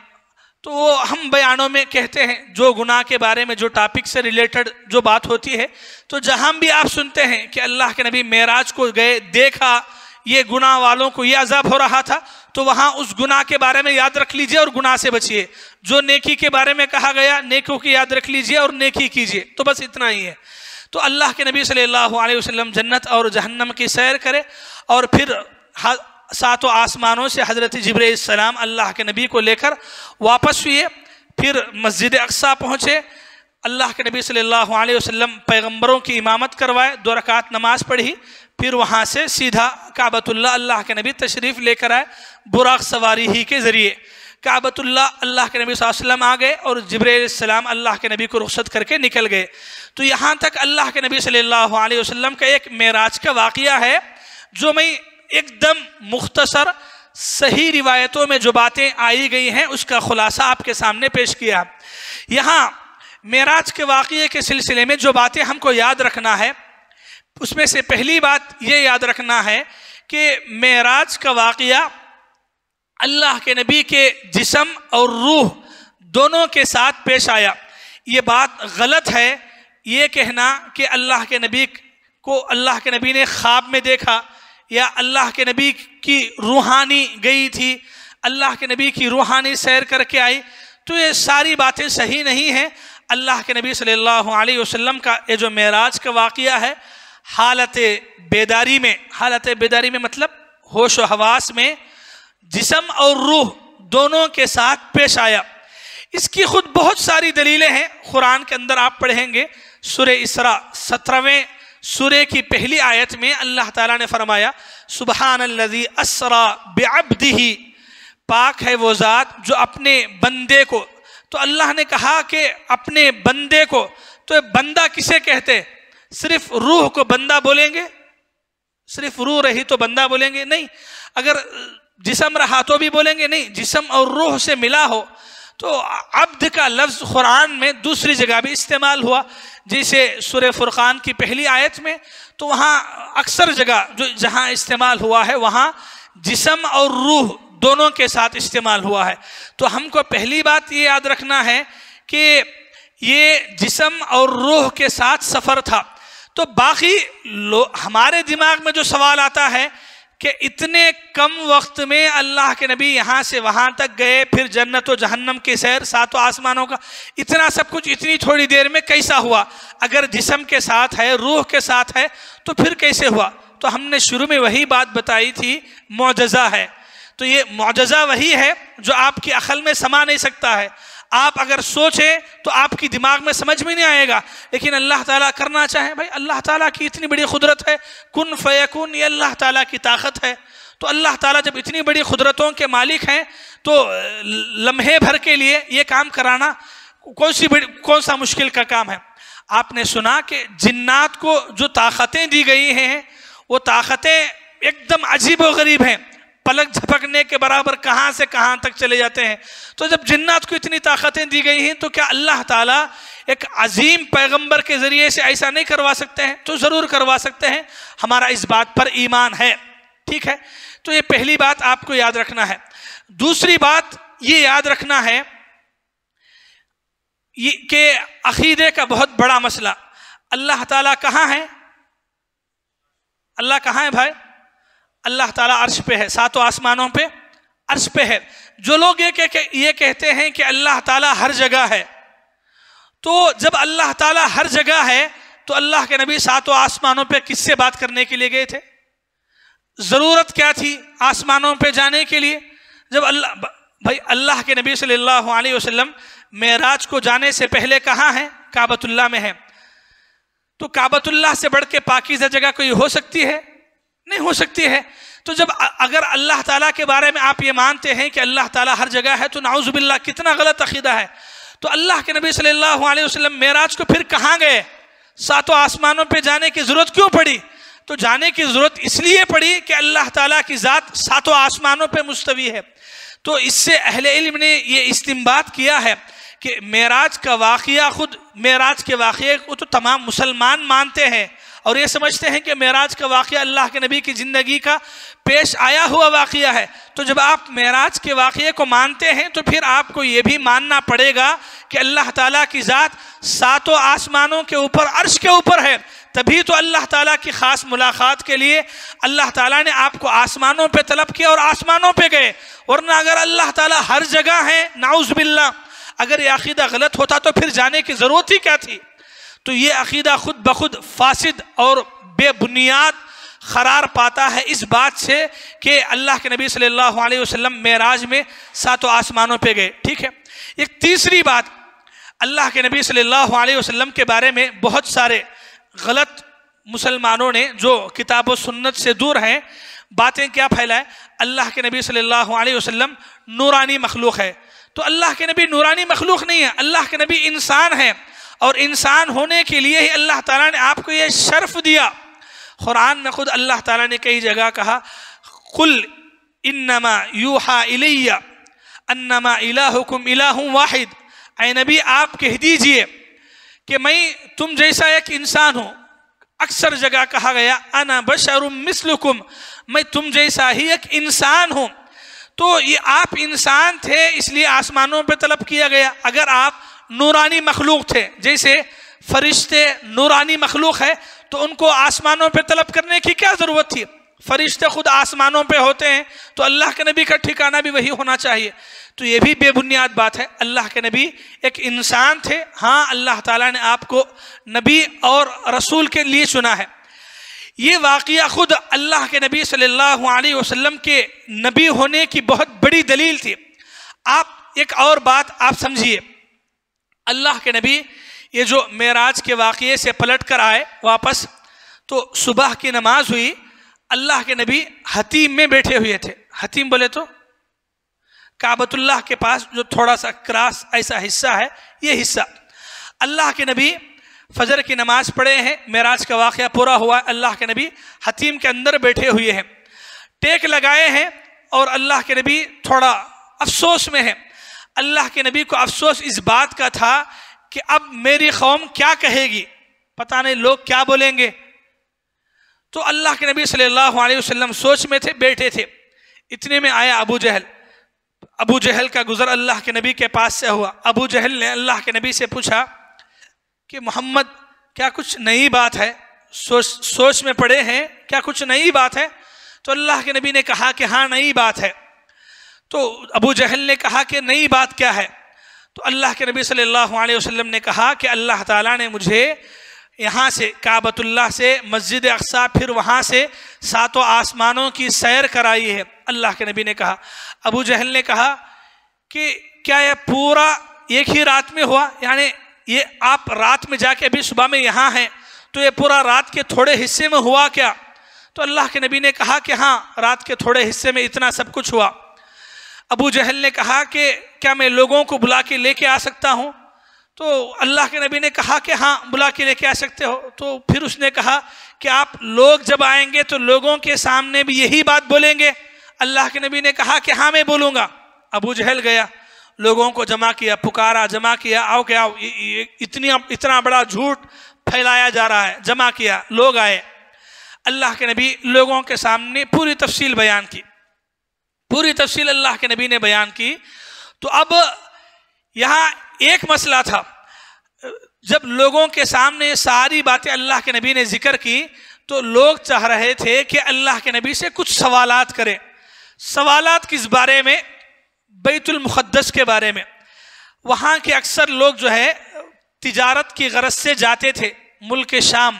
Speaker 1: تو وہ ہم بیانوں میں کہتے ہیں، جو گناہ کے بارے میں جو ٹاپک سے ریلیٹڈ جو بات ہوتی ہے، تو جہاں بھی آپ سنتے ہیں کہ اللہ کے نبی معراج کو گئے، دیکھا یہ گناہ والوں کو یہ عذاب ہو رہا تھا، تو وہاں اس گناہ کے بارے میں یاد رکھ لیجئے اور گناہ سے بچیے. جو نیکی کے بارے میں کہا گیا، نیکیوں کی یاد رکھ لیجئے اور نیکی کیجئے. تو بس اتنا ہی ہے. تو اللہ کے نبی صلی اللہ علیہ وسلم جنت اور جہنم کی سیر کرے، اور پھر 7 آسمانوں سے حضرت جبرائیل السلام اللہ کے نبی کو لے کر واپس ہوئے. پھر مسجد اقصی پہنچے. اللہ کے نبی صلی اللہ علیہ وسلم پیغمبروں کی امامت کروائے، 2 رکعت نماز پڑھی. پھر وہاں سے سیدھا کعبۃ اللہ اللہ کے نبی تشریف لے کر آئے براق سواری ہی کے ذریعے. کعبۃ اللہ کے نبی صلی اللہ علیہ وسلم آ گئے اور جبرائیل علیہ السلام اللہ کے نبی کو رخصت کر کے نکل گئے. تو یہاں تک اللہ کے نبی صلی اللہ علیہ وسلم کا ایک معراج کا واقعہ ہے جو میں ایک دم مختصر صحیح روایتوں میں جو باتیں آئی گئی ہیں اس کا خلاصہ آپ کے سامنے پیش کیا. یہاں معراج کے واقعے کے سلسلے میں جو باتیں ہم کو یاد رکھنا ہے اس میں سے پہلی بات یہ یاد رکھنا ہے کہ معراج کا واقعہ اللہ کے نبی کے جسم اور روح دونوں کے ساتھ پیش آیا. یہ بات غلط ہے یہ کہنا کہ اللہ کے نبی کو اللہ کے نبی نے خواب میں دیکھا یا اللہ کے نبی کی روحانی گئی تھی, اللہ کے نبی کی روحانی سیر کر کے آئی. تو یہ ساری باتیں صحیح نہیں ہیں. اللہ کے نبی صلی اللہ علیہ وسلم کا یہ جو معراج کا واقعہ ہے حالت بیداری میں مطلب ہوش و حواس میں جسم اور روح دونوں کے ساتھ پیش آیا. اس کی خود بہت ساری دلیلیں ہیں. قرآن کے اندر آپ پڑھیں گے سورہ اسراء 17ویں سورہ کی پہلی آیت میں اللہ تعالیٰ نے فرمایا سبحان الذی اسری بعبدہ, پاک ہے وہ ذات جو اپنے بندے کو. تو اللہ نے کہا کہ اپنے بندے کو, تو بندہ کسے کہتے؟ صرف روح کو بندہ بولیں گے؟ صرف روح رہی تو بندہ بولیں گے؟ نہیں. اگر جسم رہا تو بھی بولیں گے؟ نہیں. جسم اور روح سے ملا ہو تو عبد کا لفظ قرآن میں دوسری جگہ بھی استعمال ہوا, جیسے سورہ فرقان کی پہلی آیت میں. تو وہاں اکثر جگہ جہاں استعمال ہوا ہے وہاں جسم اور روح دونوں کے ساتھ استعمال ہوا ہے. تو ہم کو پہلی بات یہ یاد رکھنا ہے کہ یہ جسم اور روح کے ساتھ سفر تھا. تو باقی ہمارے دماغ میں جو سوال آتا ہے کہ اتنے کم وقت میں اللہ کے نبی یہاں سے وہاں تک گئے, پھر جنت و جہنم کی سیر, ساتوں آسمانوں کا, اتنا سب کچھ اتنی تھوڑی دیر میں کیسا ہوا؟ اگر جسم کے ساتھ ہے, روح کے ساتھ ہے, تو پھر کیسے ہوا؟ تو ہم نے شروع میں وہی بات بتائی تھی, معجزہ ہے. تو یہ معجزہ وہی ہے جو آپ کی عقل میں سما نہیں سکتا ہے. آپ اگر سوچیں تو آپ کی دماغ میں سمجھ میں نہیں آئے گا, لیکن اللہ تعالیٰ کرنا چاہیں. بھائی اللہ تعالیٰ کی اتنی بڑی قدرت ہے, کن فیکون, یہ اللہ تعالیٰ کی طاقت ہے. تو اللہ تعالیٰ جب اتنی بڑی قدرتوں کے مالک ہیں تو لمحے بھر کے لیے یہ کام کرانا کون سا مشکل کا کام ہے؟ آپ نے سنا کہ جنات کو جو طاقتیں دی گئی ہیں وہ طاقتیں ایک دم عجیب و غریب ہیں, پلک جھپکنے کے برابر کہاں سے کہاں تک چلے جاتے ہیں. تو جب جنات کو اتنی طاقتیں دی گئی ہیں تو کیا اللہ تعالیٰ ایک عظیم پیغمبر کے ذریعے سے ایسا نہیں کروا سکتے ہیں؟ تو ضرور کروا سکتے ہیں. ہمارا اس بات پر ایمان ہے. ٹھیک ہے, تو یہ پہلی بات آپ کو یاد رکھنا ہے. دوسری بات یہ یاد رکھنا ہے کہ عقیدے کا بہت بڑا مسئلہ. اللہ تعالیٰ کہاں ہے؟ اللہ کہاں ہے بھائی؟ اللہ تعالیٰ عرش پہ ہے, ساتوں آسمانوں پہ عرش پہ ہے. جو لوگ یہ کہتے ہیں کہ اللہ تعالیٰ ہر جگہ ہے, تو جب اللہ تعالیٰ ہر جگہ ہے تو اللہ کے نبی ساتوں آسمانوں پہ کس سے بات کرنے کے لیے گئے تھے؟ ضرورت کیا تھی آسمانوں پہ جانے کے لیے؟ جب اللہ کے نبی صلی اللہ علیہ وسلم معراج کو جانے سے پہلے کہاں ہیں؟ کعبۃ اللہ میں ہیں. تو کعبۃ اللہ سے بڑھ کے پاکیزہ جگہ کوئی ہو سکتی ہے؟ نہیں ہو سکتی ہے. تو جب اگر اللہ تعالیٰ کے بارے میں آپ یہ مانتے ہیں کہ اللہ تعالیٰ ہر جگہ ہے تو نعوذ باللہ کتنا غلط عقیدہ ہے. تو اللہ کے نبی صلی اللہ علیہ وسلم معراج کو پھر کہاں گئے؟ ساتوں آسمانوں پہ جانے کی ضرورت کیوں پڑی؟ تو جانے کی ضرورت اس لیے پڑی کہ اللہ تعالیٰ کی ذات ساتوں آسمانوں پہ مستوی ہے. تو اس سے اہل علم نے یہ استنباط کیا ہے کہ معراج کا واقعہ, خود معراج کے واقعے کو تو تمام مسلمان مانتے ہیں اور یہ سمجھتے ہیں کہ معراج کا واقعہ اللہ کے نبی کی زندگی کا پیش آیا ہوا واقعہ ہے. تو جب آپ معراج کے واقعے کو مانتے ہیں تو پھر آپ کو یہ بھی ماننا پڑے گا کہ اللہ تعالیٰ کی ذات ساتوں آسمانوں کے اوپر, عرش کے اوپر ہے. تبھی تو اللہ تعالیٰ کی خاص ملاقات کے لیے اللہ تعالیٰ نے آپ کو آسمانوں پہ طلب کیا اور آسمانوں پہ گئے. ورنہ اگر اللہ تعالیٰ ہر جگہ ہے, نعوذ باللہ, اگر یہ عقیدہ غلط ہوتا تو پھر جانے کی ضرورت ہی کیا تھی؟ تو یہ عقیدہ خود بخود فاسد اور بے بنیاد قرار پاتا ہے اس بات سے کہ اللہ کے نبی صلی اللہ علیہ وسلم معراج میں ساتوں آسمانوں پہ گئے. ٹھیک ہے. ایک تیسری بات, اللہ کے نبی صلی اللہ علیہ وسلم کے بارے میں بہت سارے غلط مسلمانوں نے جو کتاب و سنت سے دور ہیں باتیں کیا پھیلائے؟ اللہ کے نبی صلی اللہ علیہ وسلم نورانی مخلوق ہے. تو اللہ کے نبی نورانی مخلوق نہیں ہے، اللہ کے نبی انسان ہے، اور انسان ہونے کے لیے ہی اللہ تعالیٰ نے آپ کو یہ شرف دیا. قرآن میں خود اللہ تعالیٰ نے کئی جگہ کہا قل انما یوحا الی انما الہکم الہ واحد. اے نبی آپ کہہ دیجئے کہ میں تم جیسا ایک انسان ہوں. اکثر جگہ کہا گیا انا بشر مثلکم، میں تم جیسا ہی ایک انسان ہوں. تو یہ آپ انسان تھے اس لیے آسمانوں پہ طلب کیا گیا. اگر آپ نورانی مخلوق تھے، جیسے فرشتے نورانی مخلوق ہے، تو ان کو آسمانوں پہ طلب کرنے کی کیا ضرورت تھی؟ فرشتے خود آسمانوں پہ ہوتے ہیں، تو اللہ کے نبی کا ٹھکانہ بھی وہی ہونا چاہیے. تو یہ بھی بے بنیاد بات ہے. اللہ کے نبی ایک انسان تھے. ہاں اللہ تعالیٰ نے آپ کو نبی اور رسول کے لیے چنا ہے. یہ واقعہ خود اللہ کے نبی صلی اللہ علیہ وسلم کے نبی ہونے کی بہت بڑی دلیل تھی. آپ ایک اور بات آپ سمجھیے، اللہ کے نبی یہ جو معراج کے واقعے سے پلٹ کر آئے واپس، تو صبح کی نماز ہوئی، اللہ کے نبی حتیم میں بیٹھے ہوئے تھے. حتیم بولے تو کعبۃ اللہ کے پاس جو تھوڑا سا کراس ایسا حصہ ہے، یہ حصہ. اللہ کے نبی فجر کی نماز پڑھے ہیں، معراج کا واقعہ پورا ہوا، اللہ کے نبی حتیم کے اندر بیٹھے ہوئے ہیں، ٹیک لگائے ہیں، اور اللہ کے نبی تھوڑا افسوس میں ہیں. اللہ کے نبی کو افسوس اس بات کا تھا کہ اب میری قوم کیا کہے گی، پتہ نہیں لوگ کیا بولیں گے. تو اللہ کے نبی صلی اللہ علیہ وسلم سوچ میں تھے، بیٹھے تھے. اتنے میں آیا ابو جہل. ابو جہل کا گزر اللہ کے نبی کے پاس سے ہوا. ابو جہل نے اللہ کے نبی سے پوچھا کہ محمد کیا کچھ نئی بات ہے؟ سوچ میں پڑے ہیں، کیا کچھ نئی بات ہے؟ تو اللہ کے نبی نے کہا کہ ہاں نئی بات ہے. تو ابو جہل نے کہا کہ نئی بات کیا ہے؟ تو اللہ کے نبی صلی اللہ علیہ وسلم نے کہا کہ اللہ تعالیٰ نے مجھے یہاں سے کعبۃ اللہ سے مسجد اقصیٰ، پھر وہاں سے 7 آسمانوں کی سیر کرائی ہے. اللہ کے نبی نے کہا. ابو جہل نے کہا کہ کیا یہ پورا ایک ہی رات میں ہوا؟ یعنی یہ آپ رات میں جا کے ابھی صبح میں یہاں ہیں، تو یہ پورا رات کے تھوڑے حصے میں ہوا کیا؟ تو اللہ کے نبی نے کہا کہ ہاں رات کے تھوڑے حصے میں اتنا سب کچھ ہوا. ابو جہل نے کہا کہ کیا میں لوگوں کو بلا کے لے کے آ سکتا ہوں؟ تو اللہ کے نبی نے کہا کہ ہاں بلا کے لے کے آ سکتے ہو. تو پھر اس نے کہا کہ آپ لوگ جب آئیں گے تو لوگوں کے سامنے بھی یہی بات بولیں گے؟ اللہ کے نبی نے کہا کہ ہاں میں بولوں گا. ابو جہل گیا، لوگوں کو جمع کیا، پکارا، جمع کیا، آؤ کہ آؤ، اتنا بڑا جھوٹ پھیلایا جا رہا ہے. جمع کیا، لوگ آئے. اللہ کے نبی لوگوں کے سامنے پوری تفصیل بیان کی، پوری تفصیل اللہ کے نبی نے بیان کی. تو اب یہاں ایک مسئلہ تھا، جب لوگوں کے سامنے ساری باتیں اللہ کے نبی نے ذکر کی تو لوگ چاہ رہے تھے کہ اللہ کے نبی سے کچھ سوالات کریں. سوالات کس بارے میں؟ بیت المقدس کے بارے میں. وہاں کے اکثر لوگ جو ہے تجارت کی غرض سے جاتے تھے ملک شام.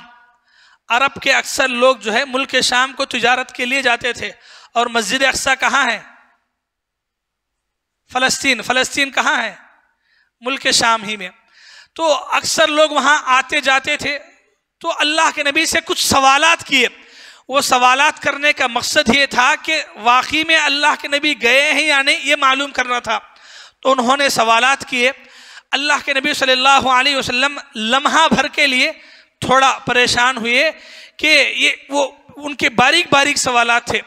Speaker 1: عرب کے اکثر لوگ جو ہے ملک شام کو تجارت کے لیے جاتے تھے. اور مسجد اقصیٰ کہاں ہے؟ فلسطین. فلسطین کہاں ہے؟ ملک شام ہی میں. تو اکثر لوگ وہاں آتے جاتے تھے. تو اللہ کے نبی سے کچھ سوالات کیے. وہ سوالات کرنے کا مقصد یہ تھا کہ واقعی میں اللہ کے نبی گئے ہیں یا نہیں، یہ معلوم کرنا تھا. تو انہوں نے سوالات کیے. اللہ کے نبی صلی اللہ علیہ وسلم لمحہ بھر کے لیے تھوڑا پریشان ہوئے کہ وہ ان کے باریک باریک سوالات تھے.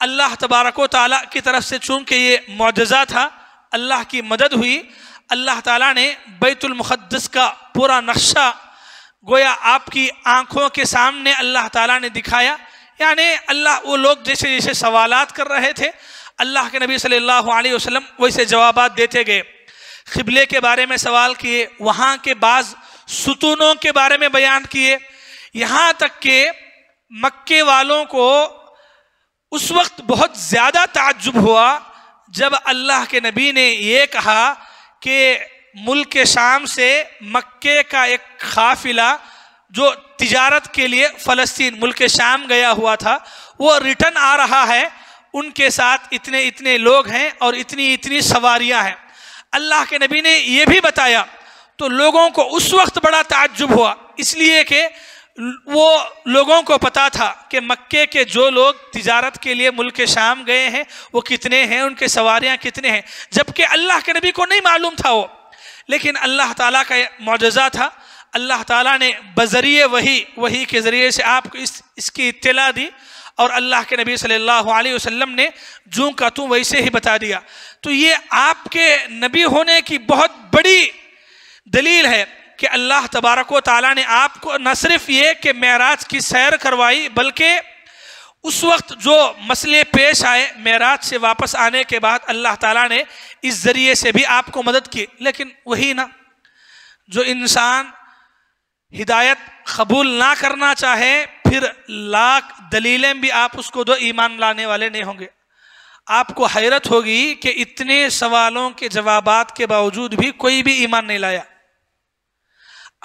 Speaker 1: اللہ تبارک و تعالیٰ کی طرف سے چونکہ یہ معجزہ تھا، اللہ کی مدد ہوئی. اللہ تعالیٰ نے بیت المقدس کا پورا نقشہ گویا آپ کی آنکھوں کے سامنے اللہ تعالیٰ نے دکھایا. یعنی وہ لوگ جیسے جیسے سوالات کر رہے تھے، اللہ کے نبی صلی اللہ علیہ وسلم ویسے جوابات دیتے گئے. قبلے کے بارے میں سوال کیے، وہاں کے بعض ستونوں کے بارے میں بیان کیے، یہاں تک کہ مکے والوں کو اس وقت بہت زیادہ تعجب ہوا جب اللہ کے نبی نے یہ کہا کہ ملک شام سے مکے کا ایک قافلہ جو تجارت کے لیے فلسطین ملک شام گیا ہوا تھا، وہ ریٹرن آ رہا ہے. ان کے ساتھ اتنے اتنے لوگ ہیں اور اتنی اتنی سواریاں ہیں. اللہ کے نبی نے یہ بھی بتایا. تو لوگوں کو اس وقت بڑا تعجب ہوا، اس لیے کہ وہ لوگوں کو پتا تھا کہ مکے کے جو لوگ تجارت کے لیے ملک شام گئے ہیں وہ کتنے ہیں، ان کے سواریاں کتنے ہیں، جبکہ اللہ کے نبی کو نہیں معلوم تھا وہ، لیکن اللہ تعالیٰ کا معجزہ تھا۔ اللہ تعالیٰ نے بذریعے وحی کے ذریعے سے آپ کو اس کی اطلاع دی، اور اللہ کے نبی صلی اللہ علیہ وسلم نے جوں کا توں ویسے ہی بتا دیا۔ تو یہ آپ کے نبی ہونے کی بہت بڑی دلیل ہے کہ اللہ تبارک و تعالیٰ نے آپ کو نہ صرف یہ کہ معراج کی سیر کروائی، بلکہ اس وقت جو مسئلے پیش آئے معراج سے واپس آنے کے بعد اللہ تعالیٰ نے اس ذریعے سے بھی آپ کو مدد کی۔ لیکن وہی نا، جو انسان ہدایت قبول نہ کرنا چاہے پھر لاکھ دلیلیں بھی آپ اس کو دو، ایمان لانے والے نہیں ہوں گے۔ آپ کو حیرت ہوگی کہ اتنے سوالوں کے جوابات کے باوجود بھی کوئی بھی ایمان نہیں لایا،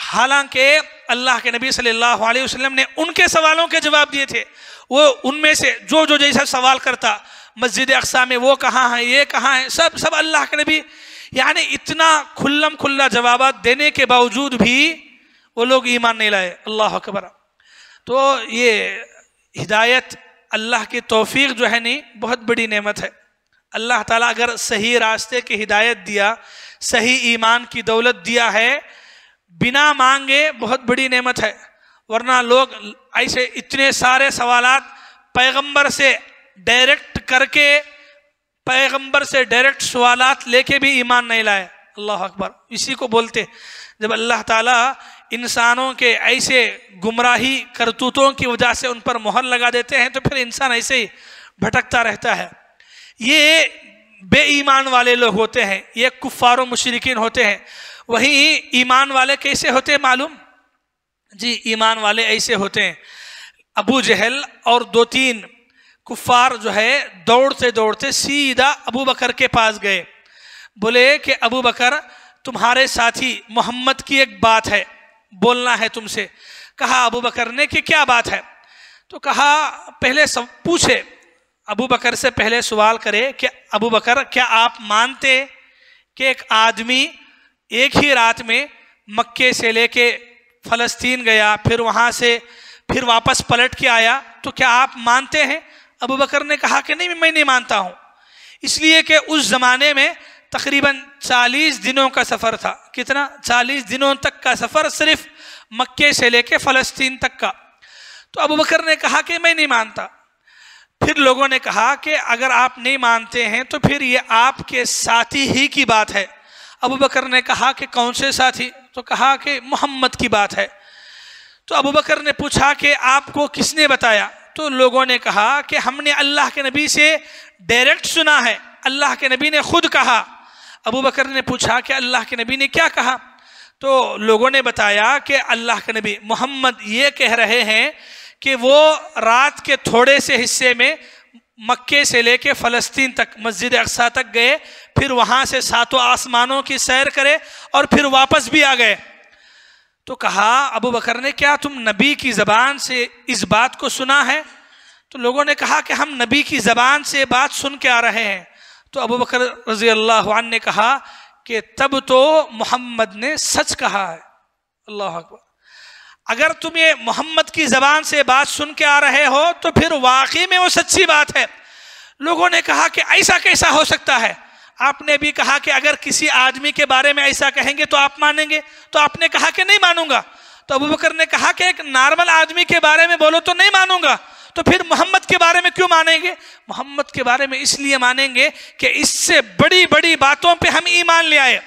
Speaker 1: حالانکہ اللہ کے نبی صلی اللہ علیہ وسلم نے ان کے سوالوں کے جواب دیے تھے۔ وہ ان میں سے جو جیسا سوال کرتا، مسجد اقصی میں وہ کہاں ہے، یہ کہاں ہے، سب اللہ کے نبی، یعنی اتنا کھلم کھلا جوابات دینے کے باوجود بھی وہ لوگ ایمان نہیں لائے۔ اللہ اکبر۔ تو یہ ہدایت اللہ کی توفیق جو ہے نہیں بہت بڑی نعمت ہے۔ اللہ تعالیٰ اگر صحیح راستے کی ہدایت دیا، صحیح ایمان کی دولت دیا ہے، بنا مانگے بہت بڑی نعمت ہے۔ ورنہ لوگ ایسے اتنے سارے سوالات پیغمبر سے ڈائریکٹ کر کے، پیغمبر سے ڈائریکٹ سوالات لے کے بھی ایمان نہیں لائے۔ اللہ اکبر۔ اسی کو بولتے جب اللہ تعالیٰ انسانوں کے ایسے گمراہی کرتوتوں کی وجہ سے ان پر مہر لگا دیتے ہیں تو پھر انسان ایسے ہی بھٹکتا رہتا ہے۔ یہ بے ایمان والے لوگ ہوتے ہیں، یہ کفار و مشرکین ہوتے ہیں۔ وہی ایمان والے کیسے ہوتے ہیں معلوم؟ جی ایمان والے ایسے ہوتے ہیں، ابو جہل اور 2-3 کفار جو ہے دوڑتے دوڑتے سیدھا ابو بکر کے پاس گئے، بولے کہ ابو بکر تمہارے ساتھی محمد کی ایک بات ہے، بولنا ہے تم سے۔ کہا ابو بکر نے کہ کیا بات ہے؟ تو کہا پہلے پوچھے ابو بکر سے، پہلے سوال کرے کہ ابو بکر کیا آپ مانتے کہ ایک آدمی ایک ہی رات میں مکے سے لے کے فلسطین گیا، پھر وہاں سے پھر واپس پلٹ کے آیا، تو کیا آپ مانتے ہیں؟ ابو بکر نے کہا کہ نہیں، میں نہیں مانتا ہوں، اس لیے کہ اس زمانے میں تقریباً 40 دنوں کا سفر تھا۔ کتنا؟ 40 دنوں تک کا سفر، صرف مکے سے لے کے فلسطین تک کا۔ تو ابو بکر نے کہا کہ میں نہیں مانتا۔ پھر لوگوں نے کہا کہ اگر آپ نہیں مانتے ہیں تو پھر یہ آپ کے ساتھی ہی کی بات ہے۔ ابو بکر نے کہا کہ کون سے ساتھی؟ تو کہا کہ محمد کی بات ہے۔ تو ابو بکر نے پوچھا کہ آپ کو کس نے بتایا؟ تو لوگوں نے کہا کہ ہم نے اللہ کے نبی سے ڈائریکٹ سنا ہے، اللہ کے نبی نے خود کہا۔ ابو بکر نے پوچھا کہ اللہ کے نبی نے کیا کہا؟ تو لوگوں نے بتایا کہ اللہ کے نبی محمد یہ کہہ رہے ہیں کہ وہ رات کے تھوڑے سے حصے میں مکے سے لے کے فلسطین تک مسجد اقصی تک گئے، پھر وہاں سے 7 آسمانوں کی سیر کرے اور پھر واپس بھی آ گئے۔ تو کہا ابو بکر نے کیا تم نبی کی زبان سے اس بات کو سنا ہے؟ تو لوگوں نے کہا کہ ہم نبی کی زبان سے بات سن کے آ رہے ہیں۔ تو ابو بکر رضی اللہ عنہ نے کہا کہ تب تو محمد نے سچ کہا ہے۔ اللہ اکبر۔ اگر تم یہ محمد کی زبان سے بات سن کے آ رہے ہو تو پھر واقعی میں وہ سچی بات ہے۔ لوگوں نے کہا کہ ایسا کیسا ہو سکتا ہے؟ آپ نے بھی کہا کہ اگر کسی آدمی کے بارے میں ایسا کہیں گے تو آپ مانیں گے، تو آپ نے کہا کہ نہیں مانوں گا۔ تو ابو بکر نے کہا کہ ایک نارمل آدمی کے بارے میں بولو تو نہیں مانوں گا، تو پھر محمد کے بارے میں کیوں مانیں گے؟ محمد کے بارے میں اس لیے مانیں گے کہ اس سے بڑی بڑی باتوں پہ ہم ایمان لے آئے۔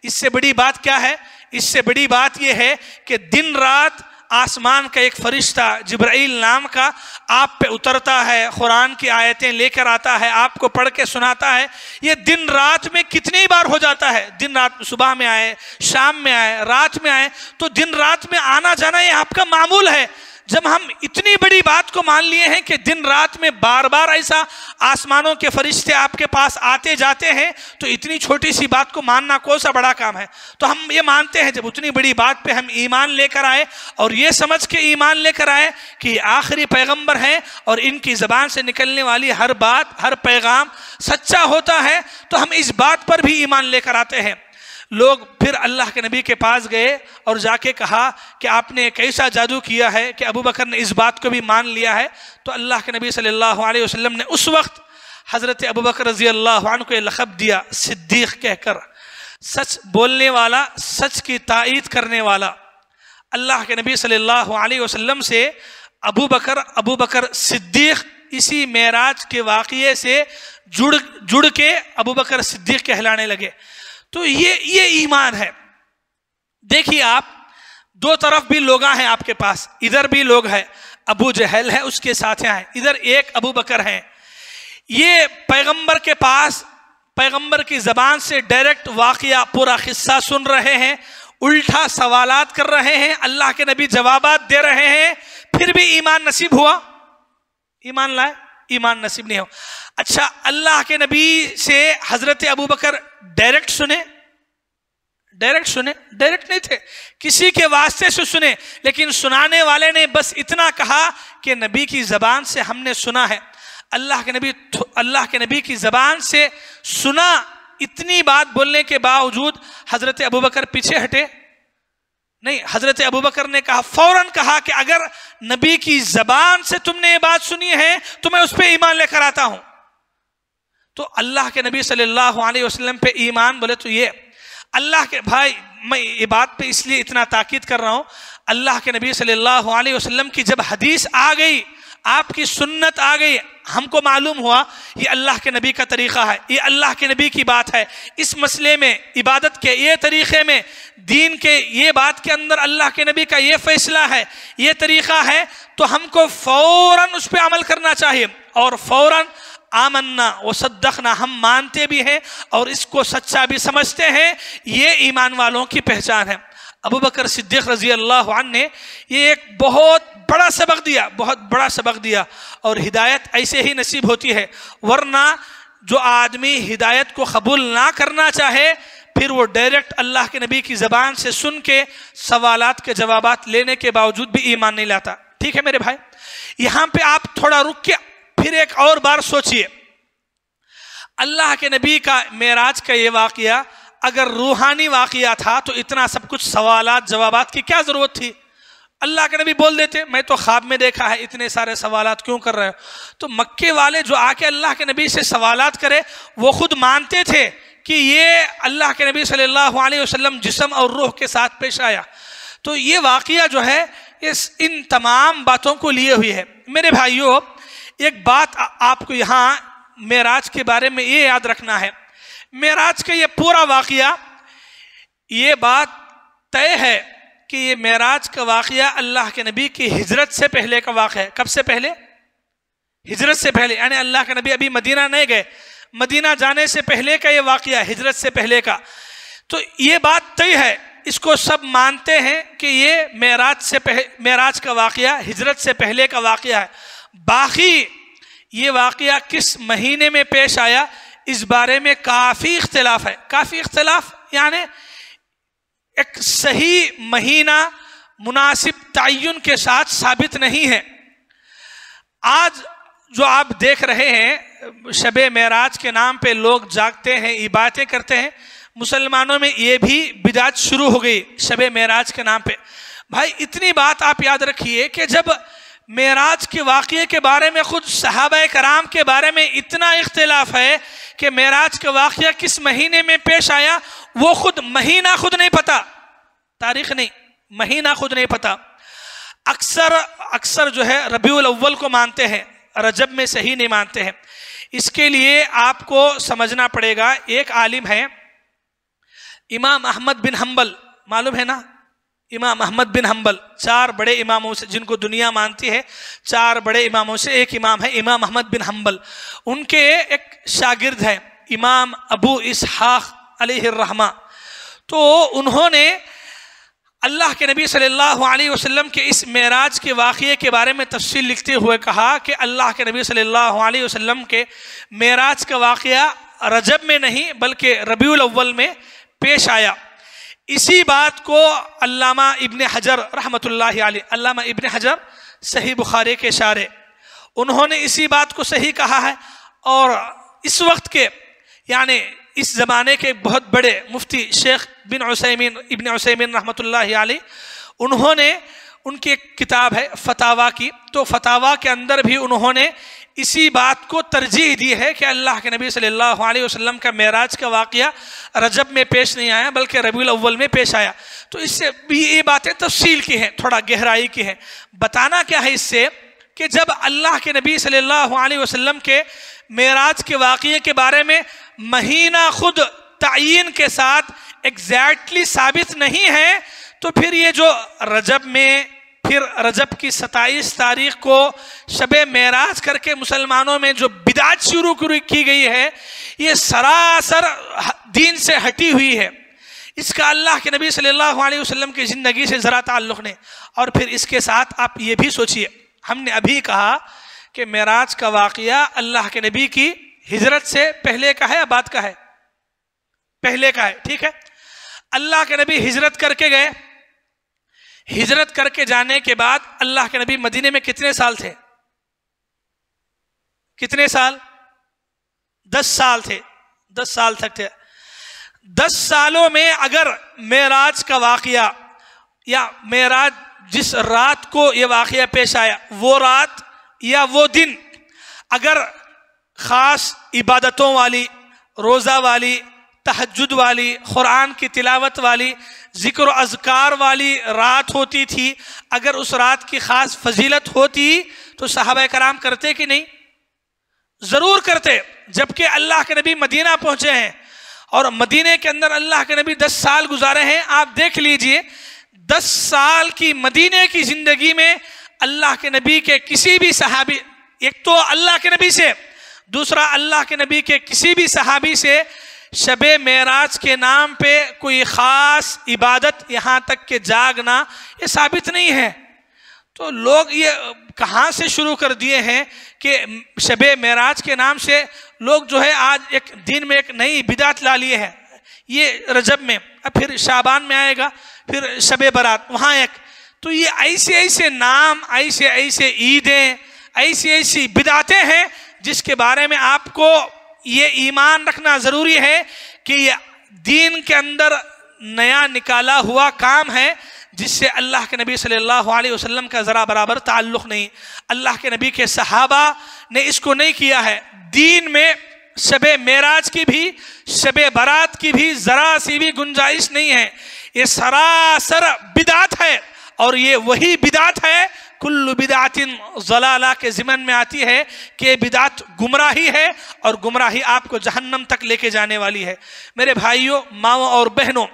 Speaker 1: اس سے بڑی بات کیا ہے؟ اس سے بڑی بات یہ ہے کہ دن رات آسمان کا ایک فرشتہ جبرائیل نام کا آپ پہ اترتا ہے، قرآن کی آیتیں لے کر آتا ہے، آپ کو پڑھ کے سناتا ہے۔ یہ دن رات میں کتنی بار ہو جاتا ہے؟ دن رات، صبح میں آئے، شام میں آئے، رات میں آئے، تو دن رات میں آنا جانا یہ آپ کا معمول ہے۔ جب ہم اتنی بڑی بات کو مان لیے ہیں کہ دن رات میں بار بار ایسا آسمانوں کے فرشتے آپ کے پاس آتے جاتے ہیں، تو اتنی چھوٹی سی بات کو ماننا کون سا بڑا کام ہے؟ تو ہم یہ مانتے ہیں جب اتنی بڑی بات پہ ہم ایمان لے کر آئے اور یہ سمجھ کے ایمان لے کر آئے کہ یہ آخری پیغمبر ہیں اور ان کی زبان سے نکلنے والی ہر بات، ہر پیغام سچا ہوتا ہے، تو ہم اس بات پر بھی ایمان لے کر آتے ہیں۔ لوگ پھر اللہ کے نبی کے پاس گئے اور جا کے کہا کہ آپ نے ایک ایسا جادو کیا ہے کہ ابو بکر نے اس بات کو بھی مان لیا ہے. تو اللہ کے نبی صلی اللہ علیہ وسلم نے اس وقت حضرت ابو بکر رضی اللہ عنہ کو یہ لقب دیا صدیق کہہ کر، سچ بولنے والا، سچ کی تائید کرنے والا. اللہ کے نبی صلی اللہ علیہ وسلم سے ابو بکر صدیق اسی معراج کے واقعے سے جڑ کے ابو بکر صدیق کہلانے لگے. تو یہ ایمان ہے. دیکھیے آپ، دو طرف بھی لوگ ہیں آپ کے پاس، ادھر بھی لوگ ہیں، ابو جہل ہے اس کے ساتھ ہیں، ادھر ایک ابو بکر ہیں. یہ پیغمبر کے پاس پیغمبر کی زبان سے ڈائریکٹ واقعہ پورا قصہ سن رہے ہیں، الٹا سوالات کر رہے ہیں، اللہ کے نبی جوابات دے رہے ہیں، پھر بھی ایمان نصیب ہوا؟ ایمان لائے؟ ایمان نصیب نہیں ہو. اچھا، اللہ کے نبی سے حضرت ابو بکر ڈائریکٹ سنے؟ ڈائریکٹ نہیں تھے، کسی کے واسطے سے سنے، لیکن سنانے والے نے بس اتنا کہا کہ نبی کی زبان سے ہم نے سنا ہے. اللہ کے نبی کی زبان سے سنا، اتنی بات بولنے کے باوجود حضرت ابوبکر پیچھے ہٹے نہیں. حضرت ابوبکر نے کہا، فوراً کہا کہ اگر نبی کی زبان سے تم نے یہ بات سنی ہے تو میں اس پہ ایمان لے کر آتا ہوں. تو اللہ کے نبی صلی اللہ علیہ وسلم پہ ایمان بولے تو یہ اللہ کے بھائی، میں یہ بات پہ اس لیے اتنا تاکید کر رہا ہوں، اللہ کے نبی صلی اللہ علیہ وسلم کی جب حدیث آ گئی، آپ کی سنت آ گئی، ہم کو معلوم ہوا یہ اللہ کے نبی کا طریقہ ہے، یہ اللہ کے نبی کی بات ہے. اس مسئلے میں، عبادت کے یہ طریقے میں، دین کے یہ بات کے اندر اللہ کے نبی کا یہ فیصلہ ہے، یہ طریقہ ہے، تو ہم کو فوراً اس پہ عمل کرنا چاہیے. اور فوراً آمنا و صدقنا، ہم مانتے بھی ہیں اور اس کو سچا بھی سمجھتے ہیں. یہ ایمان والوں کی پہچان ہے. ابو بکر صدیق رضی اللہ عنہ نے یہ ایک بہت بڑا سبق دیا اور ہدایت ایسے ہی نصیب ہوتی ہے. ورنہ جو آدمی ہدایت کو قبول نہ کرنا چاہے، پھر وہ ڈائریکٹ اللہ کے نبی کی زبان سے سن کے سوالات کے جوابات لینے کے باوجود بھی ایمان نہیں لاتا. ٹھیک ہے میرے بھائی، یہاں پہ آپ تھوڑا رک کے پھر ایک اور بار سوچئے. اللہ کے نبی کا معراج کا یہ واقعہ اگر روحانی واقعہ تھا تو اتنا سب کچھ سوالات جوابات کی کیا ضرورت تھی؟ اللہ کے نبی بول دیتے، میں تو خواب میں دیکھا ہے، اتنے سارے سوالات کیوں کر رہے ہو؟ تو مکے والے جو آ کے اللہ کے نبی سے سوالات کرے، وہ خود مانتے تھے کہ یہ اللہ کے نبی صلی اللہ علیہ وسلم جسم اور روح کے ساتھ پیش آیا. تو یہ واقعہ جو ہے ان تمام باتوں کو لیے ہوئی ہے. میرے بھائیوں، ایک بات آپ کو یہاں معراج کے بارے میں یہ یاد رکھنا ہے. معراج کا یہ پورا واقعہ، یہ بات طے ہے کہ یہ معراج کا واقعہ اللہ کے نبی کی ہجرت سے پہلے کا واقعہ ہے. کب سے پہلے؟ ہجرت سے پہلے، یعنی اللہ کے نبی ابھی مدینہ نہیں گئے، مدینہ جانے سے پہلے کا یہ واقعہ، ہجرت سے پہلے کا. تو یہ بات طے ہے، اس کو سب مانتے ہیں کہ یہ معراج کا واقعہ ہجرت سے پہلے کا واقعہ ہے. باقی یہ واقعہ کس مہینے میں پیش آیا، اس بارے میں کافی اختلاف ہے. کافی اختلاف یعنی ایک صحیح مہینہ مناسب تعین کے ساتھ ثابت نہیں ہے. آج جو آپ دیکھ رہے ہیں، شب معراج کے نام پہ لوگ جاگتے ہیں، عبادتیں کرتے ہیں. مسلمانوں میں یہ بھی بدعت شروع ہو گئی شب معراج کے نام پہ. بھائی اتنی بات آپ یاد رکھیے کہ جب معراج کے واقعے کے بارے میں خود صحابہ کرام کے بارے میں اتنا اختلاف ہے کہ معراج کا واقعہ کس مہینے میں پیش آیا، وہ خود مہینہ خود نہیں پتا، تاریخ نہیں، مہینہ خود نہیں پتا. اکثر جو ہے ربیع الاول کو مانتے ہیں، رجب میں صحیح نہیں مانتے ہیں. اس کے لیے آپ کو سمجھنا پڑے گا. ایک عالم ہے امام احمد بن حنبل، معلوم ہے نا امام احمد بن حنبل، 4 بڑے اماموں سے جن کو دنیا مانتی ہے، 4 بڑے اماموں سے ایک امام ہے امام احمد بن حنبل. ان کے ایک شاگرد ہیں امام ابو اسحاق علیہ الرحمہ. تو انہوں نے اللہ کے نبی صلی اللہ علیہ وسلم کے اس معراج کے واقعے کے بارے میں تفصیل لکھتے ہوئے کہا کہ اللہ کے نبی صلی اللہ علیہ وسلم کے معراج کا واقعہ رجب میں نہیں بلکہ ربیع الاول میں پیش آیا. اسی بات کو علامہ ابن حجر رحمۃ اللہ علیہ، علامہ ابن حجر صحیح بخاری کے شارح، انہوں نے اسی بات کو صحیح کہا ہے. اور اس وقت کے یعنی اس زمانے کے بہت بڑے مفتی شیخ بن عثیمین ابن عثیمین رحمۃ اللہ علیہ، انہوں نے ان کی ایک کتاب ہے فتاوا کی، تو فتاوا کے اندر بھی انہوں نے اسی بات کو ترجیح دی ہے کہ اللہ کے نبی صلی اللہ علیہ وسلم کا معراج کا واقعہ رجب میں پیش نہیں آیا بلکہ ربیع الاول میں پیش آیا۔ تو اس سے بھی یہ باتیں تفصیل کی ہیں، تھوڑا گہرائی کی ہیں۔ بتانا کیا ہے اس سے کہ جب اللہ کے نبی صلی اللہ علیہ وسلم کے معراج کے واقعے کے بارے میں مہینہ خود تعین کے ساتھ ایگزیکٹلی ثابت نہیں ہے، تو پھر یہ جو رجب میں، پھر رجب کی 27 تاریخ کو شب معراج کر کے مسلمانوں میں جو بدعت شروع کی گئی ہے، یہ سراسر دین سے ہٹی ہوئی ہے۔ اس کا اللہ کے نبی صلی اللہ علیہ وسلم کی زندگی سے ذرا تعلق نہیں۔ اور پھر اس کے ساتھ آپ یہ بھی سوچئے، ہم نے ابھی کہا کہ معراج کا واقعہ اللہ کے نبی کی ہجرت سے پہلے کا ہے یا بعد کا ہے؟ پہلے کا ہے، ٹھیک ہے۔ اللہ کے نبی ہجرت کر کے گئے، ہجرت کر کے جانے کے بعد اللہ کے نبی مدینے میں کتنے سال تھے؟ کتنے سال؟ 10 سال تھے، 10 سال تک تھے۔ 10 سالوں میں اگر معراج کا واقعہ یا معراج جس رات کو یہ واقعہ پیش آیا، وہ رات یا وہ دن اگر خاص عبادتوں والی، روزہ والی، تہجد والی، قرآن کی تلاوت والی، ذکر و اذکار والی رات ہوتی تھی، اگر اس رات کی خاص فضیلت ہوتی تو صحابہ کرام کرتے کہ نہیں؟ ضرور کرتے۔ جبکہ اللہ کے نبی مدینہ پہنچے ہیں اور مدینہ کے اندر اللہ کے نبی 10 سال گزارے ہیں۔ آپ دیکھ لیجئے 10 سال کی مدینہ کی زندگی میں اللہ کے نبی کے کسی بھی صحابی، ایک تو اللہ کے نبی سے، دوسرا اللہ کے نبی کے کسی بھی صحابی سے شب معراج کے نام پہ کوئی خاص عبادت یہاں تک کہ جاگنا یہ ثابت نہیں ہے۔ تو لوگ یہ کہاں سے شروع کر دیے ہیں کہ شب معراج کے نام سے لوگ جو ہے آج ایک دین میں ایک نئی بدعت لا لیے ہیں۔ یہ رجب میں، اب پھر شعبان میں آئے گا، پھر شب برات وہاں ایک، تو یہ ایسے نام، ایسے عیدیں، ایسی بدعتیں ہیں جس کے بارے میں آپ کو یہ ایمان رکھنا ضروری ہے کہ یہ دین کے اندر نیا نکالا ہوا کام ہے جس سے اللہ کے نبی صلی اللہ علیہ وسلم کا ذرا برابر تعلق نہیں۔ اللہ کے نبی کے صحابہ نے اس کو نہیں کیا ہے۔ دین میں شب معراج کی بھی، شب برات کی بھی ذرا سی بھی گنجائش نہیں ہے۔ یہ سراسر بدعت ہے، اور یہ وہی بدعت ہے کل بدعت ضلالہ کے ضمن میں آتی ہے کہ بدعت گمراہی ہے، اور گمراہی آپ کو جہنم تک لے کے جانے والی ہے۔ میرے بھائیوں، ماؤں اور بہنوں،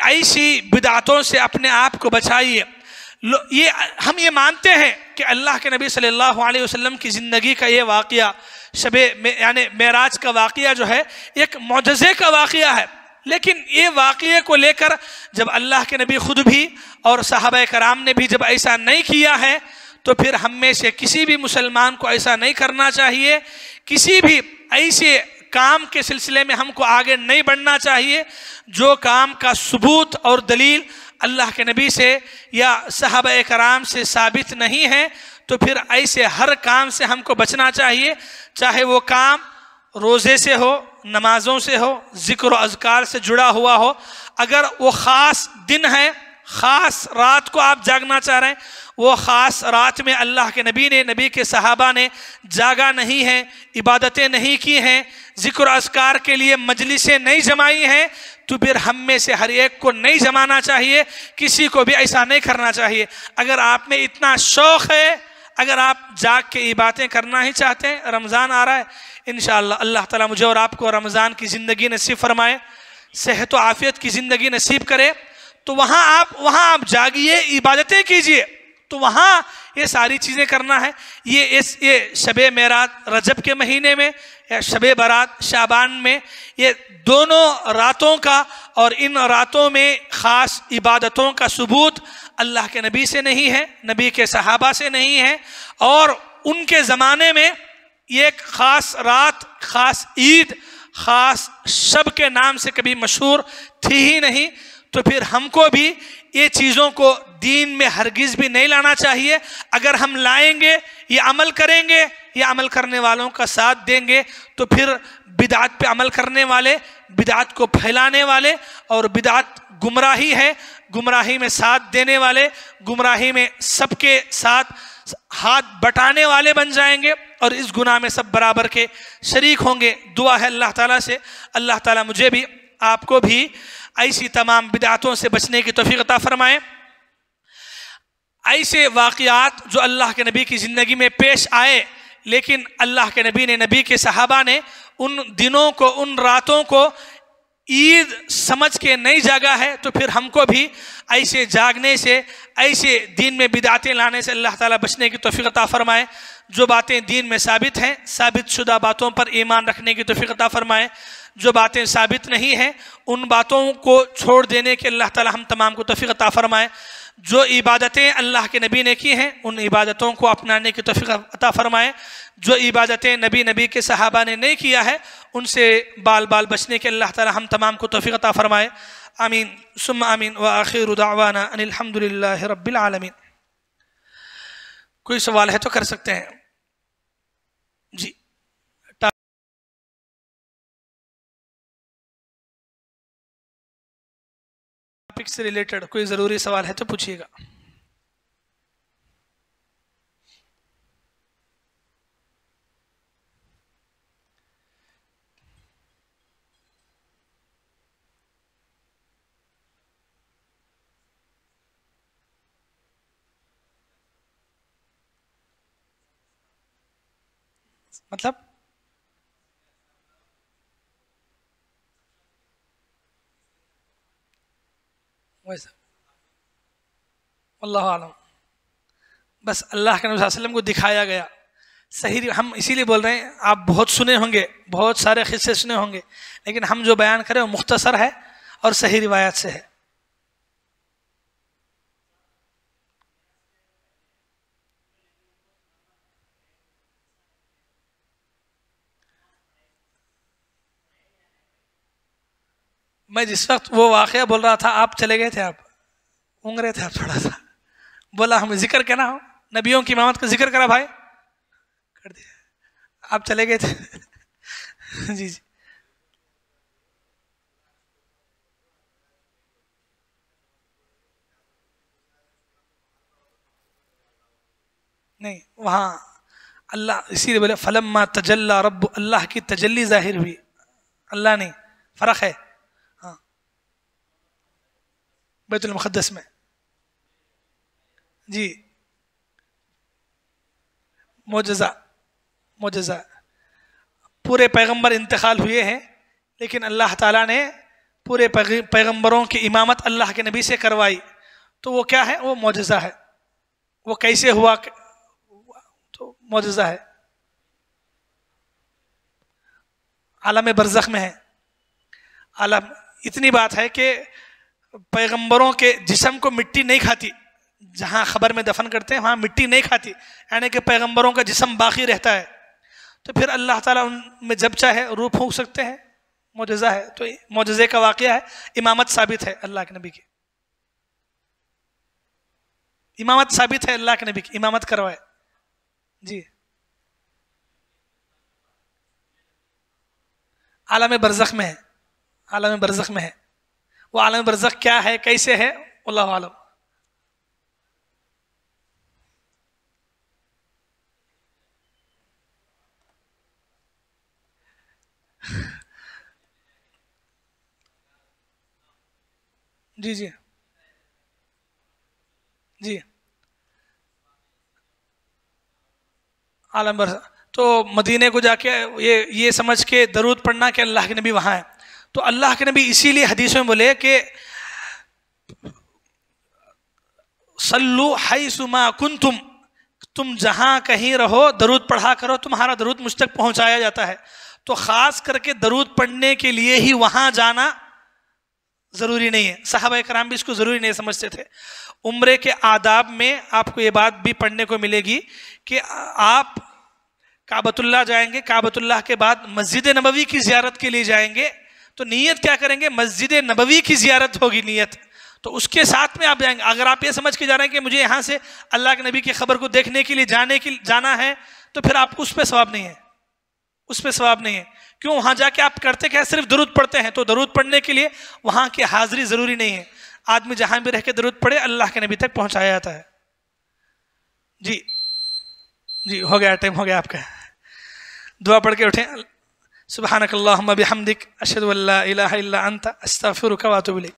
Speaker 1: ایسی بدعتوں سے اپنے آپ کو بچائیے۔ ہم یہ مانتے ہیں کہ اللہ کے نبی صلی اللہ علیہ وسلم کی زندگی کا یہ واقعہ یعنی معراج کا واقعہ جو ہے ایک معجزے کا واقعہ ہے، لیکن یہ واقعے کو لے کر جب اللہ کے نبی خود بھی اور صحابہ کرام نے بھی جب ایسا نہیں کیا ہے تو پھر ہم میں سے کسی بھی مسلمان کو ایسا نہیں کرنا چاہیے۔ کسی بھی ایسے کام کے سلسلے میں ہم کو آگے نہیں بڑھنا چاہیے جو کام کا ثبوت اور دلیل اللہ کے نبی سے یا صحابہ کرام سے ثابت نہیں ہے، تو پھر ایسے ہر کام سے ہم کو بچنا چاہیے، چاہے وہ کام روزے سے ہو، نمازوں سے ہو، ذکر و اذکار سے جڑا ہوا ہو۔ اگر وہ خاص دن ہے، خاص رات کو آپ جاگنا چاہ رہے ہیں، وہ خاص رات میں اللہ کے نبی نے، نبی کے صحابہ نے جاگا نہیں ہے، عبادتیں نہیں کی ہیں، ذکر و اذکار کے لیے مجلسیں نہیں جمائی ہیں، تو پھر ہم میں سے ہر ایک کو نہیں جمانا چاہیے، کسی کو بھی ایسا نہیں کرنا چاہیے۔ اگر آپ میں اتنا شوق ہے، اگر آپ جاگ کے عبادتیں کرنا ہی چاہتے ہیں، رمضان آ رہا ہے، انشاءاللہ اللہ تعالیٰ مجھے اور آپ کو رمضان کی زندگی نصیب فرمائے، صحت و عافیت کی زندگی نصیب کرے، تو وہاں آپ جاگیے، عبادتیں کیجئے، تو وہاں یہ ساری چیزیں کرنا ہے۔ یہ شب معراج رجب کے مہینے میں یا شب برات شعبان میں، یہ دونوں راتوں کا اور ان راتوں میں خاص عبادتوں کا ثبوت اللہ کے نبی سے نہیں ہے، نبی کے صحابہ سے نہیں ہے، اور ان کے زمانے میں یہ ایک خاص رات، خاص عید، خاص شب کے نام سے کبھی مشہور تھی ہی نہیں۔ تو پھر ہم کو بھی یہ چیزوں کو دین میں ہرگز بھی نہیں لانا چاہیے۔ اگر ہم لائیں گے، یہ عمل کریں گے، یہ عمل کرنے والوں کا ساتھ دیں گے، تو پھر بدعت پہ عمل کرنے والے بدعت کو پھیلانے والے، اور بدعت گمراہی ہے، گمراہی میں ساتھ دینے والے، گمراہی میں سب کے ساتھ ہاتھ بٹانے والے بن جائیں گے، اور اس گناہ میں سب برابر کے شریک ہوں گے۔ دعا ہے اللہ تعالیٰ سے، اللہ تعالیٰ مجھے بھی آپ کو بھی ایسی تمام بدعتوں سے بچنے کی توفیق عطا فرمائے۔ ایسے واقعات جو اللہ کے نبی کی زندگی میں پیش آئے، لیکن اللہ کے نبی نے، نبی کے صحابہ نے ان دنوں کو، ان راتوں کو عید سمجھ کے نہیں جاگا ہے، تو پھر ہم کو بھی ایسے جاگنے سے، ایسے دین میں بدعتیں لانے سے اللہ تعالیٰ بچنے کی توفیق عطا فرمائے۔ جو باتیں دین میں ثابت ہیں، ثابت شدہ باتوں پر ایمان رکھنے کی توفیق عطا فرمائے۔ جو باتیں ثابت نہیں ہیں، ان باتوں کو چھوڑ دینے کے اللہ تعالیٰ ہم تمام کو توفیق عطا فرمائے۔ جو عبادتیں اللہ کے نبی نے کی ہیں، ان عبادتوں کو اپنانے کی توفیق عطا فرمائے۔ جو عبادتیں نبی کے صحابہ نے نہیں کیا ہے، ان سے بال بال بچنے کے اللہ تعالیٰ ہم تمام کو توفیق عطا فرمائے۔ آمین ثم آمین، وآخر دعوانا ان الحمد للہ رب العالمین۔ کوئی سوال ہے تو کر سکتے ہیں جی۔ ٹاپک سے ریلیٹڈ کوئی ضروری سوال ہے تو پوچھیے گا۔ مطلب ویسا اللہ عالم، بس اللہ کے نبی صلی اللہ علیہ وسلم کو دکھایا گیا صحیح۔ ہم اسی لیے بول رہے ہیں، آپ بہت سنے ہوں گے، بہت سارے قصے سنے ہوں گے، لیکن ہم جو بیان کریں وہ مختصر ہے اور صحیح روایات سے ہے۔ میں جس وقت وہ واقعہ بول رہا تھا، آپ چلے گئے تھے، آپ اونگ رہے تھے، آپ تھوڑا سا بولا ہمیں ذکر کہنا ہو، نبیوں کی امامت کا ذکر کرا بھائی، کر دیا، آپ چلے گئے تھے جی جی نہیں، وہاں اللہ اسی لیے بولے فلما تجلی رب، اللہ کی تجلی ظاہر ہوئی، اللہ نہیں، فرق ہے ہاں بیت المقدس میں جی۔ معجزہ پورے پیغمبر انتقال ہوئے ہیں، لیکن اللہ تعالیٰ نے پورے پیغمبروں کی امامت اللہ کے نبی سے کروائی، تو وہ کیا ہے؟ وہ معجزہ ہے۔ وہ کیسے ہوا؟ تو معجزہ ہے، عالم برزخ میں ہے۔ عالم اتنی بات ہے کہ پیغمبروں کے جسم کو مٹی نہیں کھاتی، جہاں خبر میں دفن کرتے ہیں وہاں مٹی نہیں کھاتی، یعنی کہ پیغمبروں کا جسم باقی رہتا ہے، تو پھر اللہ تعالیٰ ان میں جب چاہے روح پھونک سکتے ہیں، معجزہ ہے۔ تو معجزے کا واقعہ ہے، امامت ثابت ہے اللہ کے نبی کی، امامت ثابت ہے، اللہ کے نبی کی امامت کروائے جی۔ عالم برزخ میں ہے، عالم برزخ میں ہے۔ وہ عالم برزخ کیا ہے، کیسے ہے، اللہ عالم۔ جی جی جی عالم برزخ تو مدینے کو جا کے یہ سمجھ کے درود پڑھنا کہ اللہ کے نبی وہاں ہے، تو اللہ کے نبی اسی لیے حدیثوں میں بولے کہ صلو حیث ما کنتم، تم جہاں کہیں رہو درود پڑھا کرو، تمہارا درود مجھ تک پہنچایا جاتا ہے۔ تو خاص کر کے درود پڑھنے کے لیے ہی وہاں جانا ضروری نہیں ہے، صحابہ کرام بھی اس کو ضروری نہیں سمجھتے تھے۔ عمرے کے آداب میں آپ کو یہ بات بھی پڑھنے کو ملے گی کہ آپ کعبۃ اللہ جائیں گے، کعبۃ اللہ کے بعد مسجد نبوی کی زیارت کے لیے جائیں گے، تو نیت کیا کریں گے؟ مسجد نبوی کی زیارت ہوگی نیت، تو اس کے ساتھ میں آپ جائیں گے۔ اگر آپ یہ سمجھ کے جا رہے ہیں کہ مجھے یہاں سے اللہ کے نبی کی خبر کو دیکھنے کے لیے جانا ہے، تو پھر آپ کو اس پہ ثواب نہیں ہے، اس پہ ثواب نہیں ہے. کیوں؟ وہاں جا کے آپ کرتے کیا؟ صرف درود پڑھتے ہیں. تو درود پڑھنے کے لیے وہاں کی حاضری ضروری نہیں ہے. آدمی جہاں بھی رہ کے درود پڑھے اللہ کے نبی تک پہنچایا جاتا ہے. جی ہو گیا، ٹائم ہو گیا آپ کا. دعا پڑھ کے اٹھیں. سبحانک اللہم بحمدک اشہد ان لا الہ الا انت استغفرک واتوب الیک.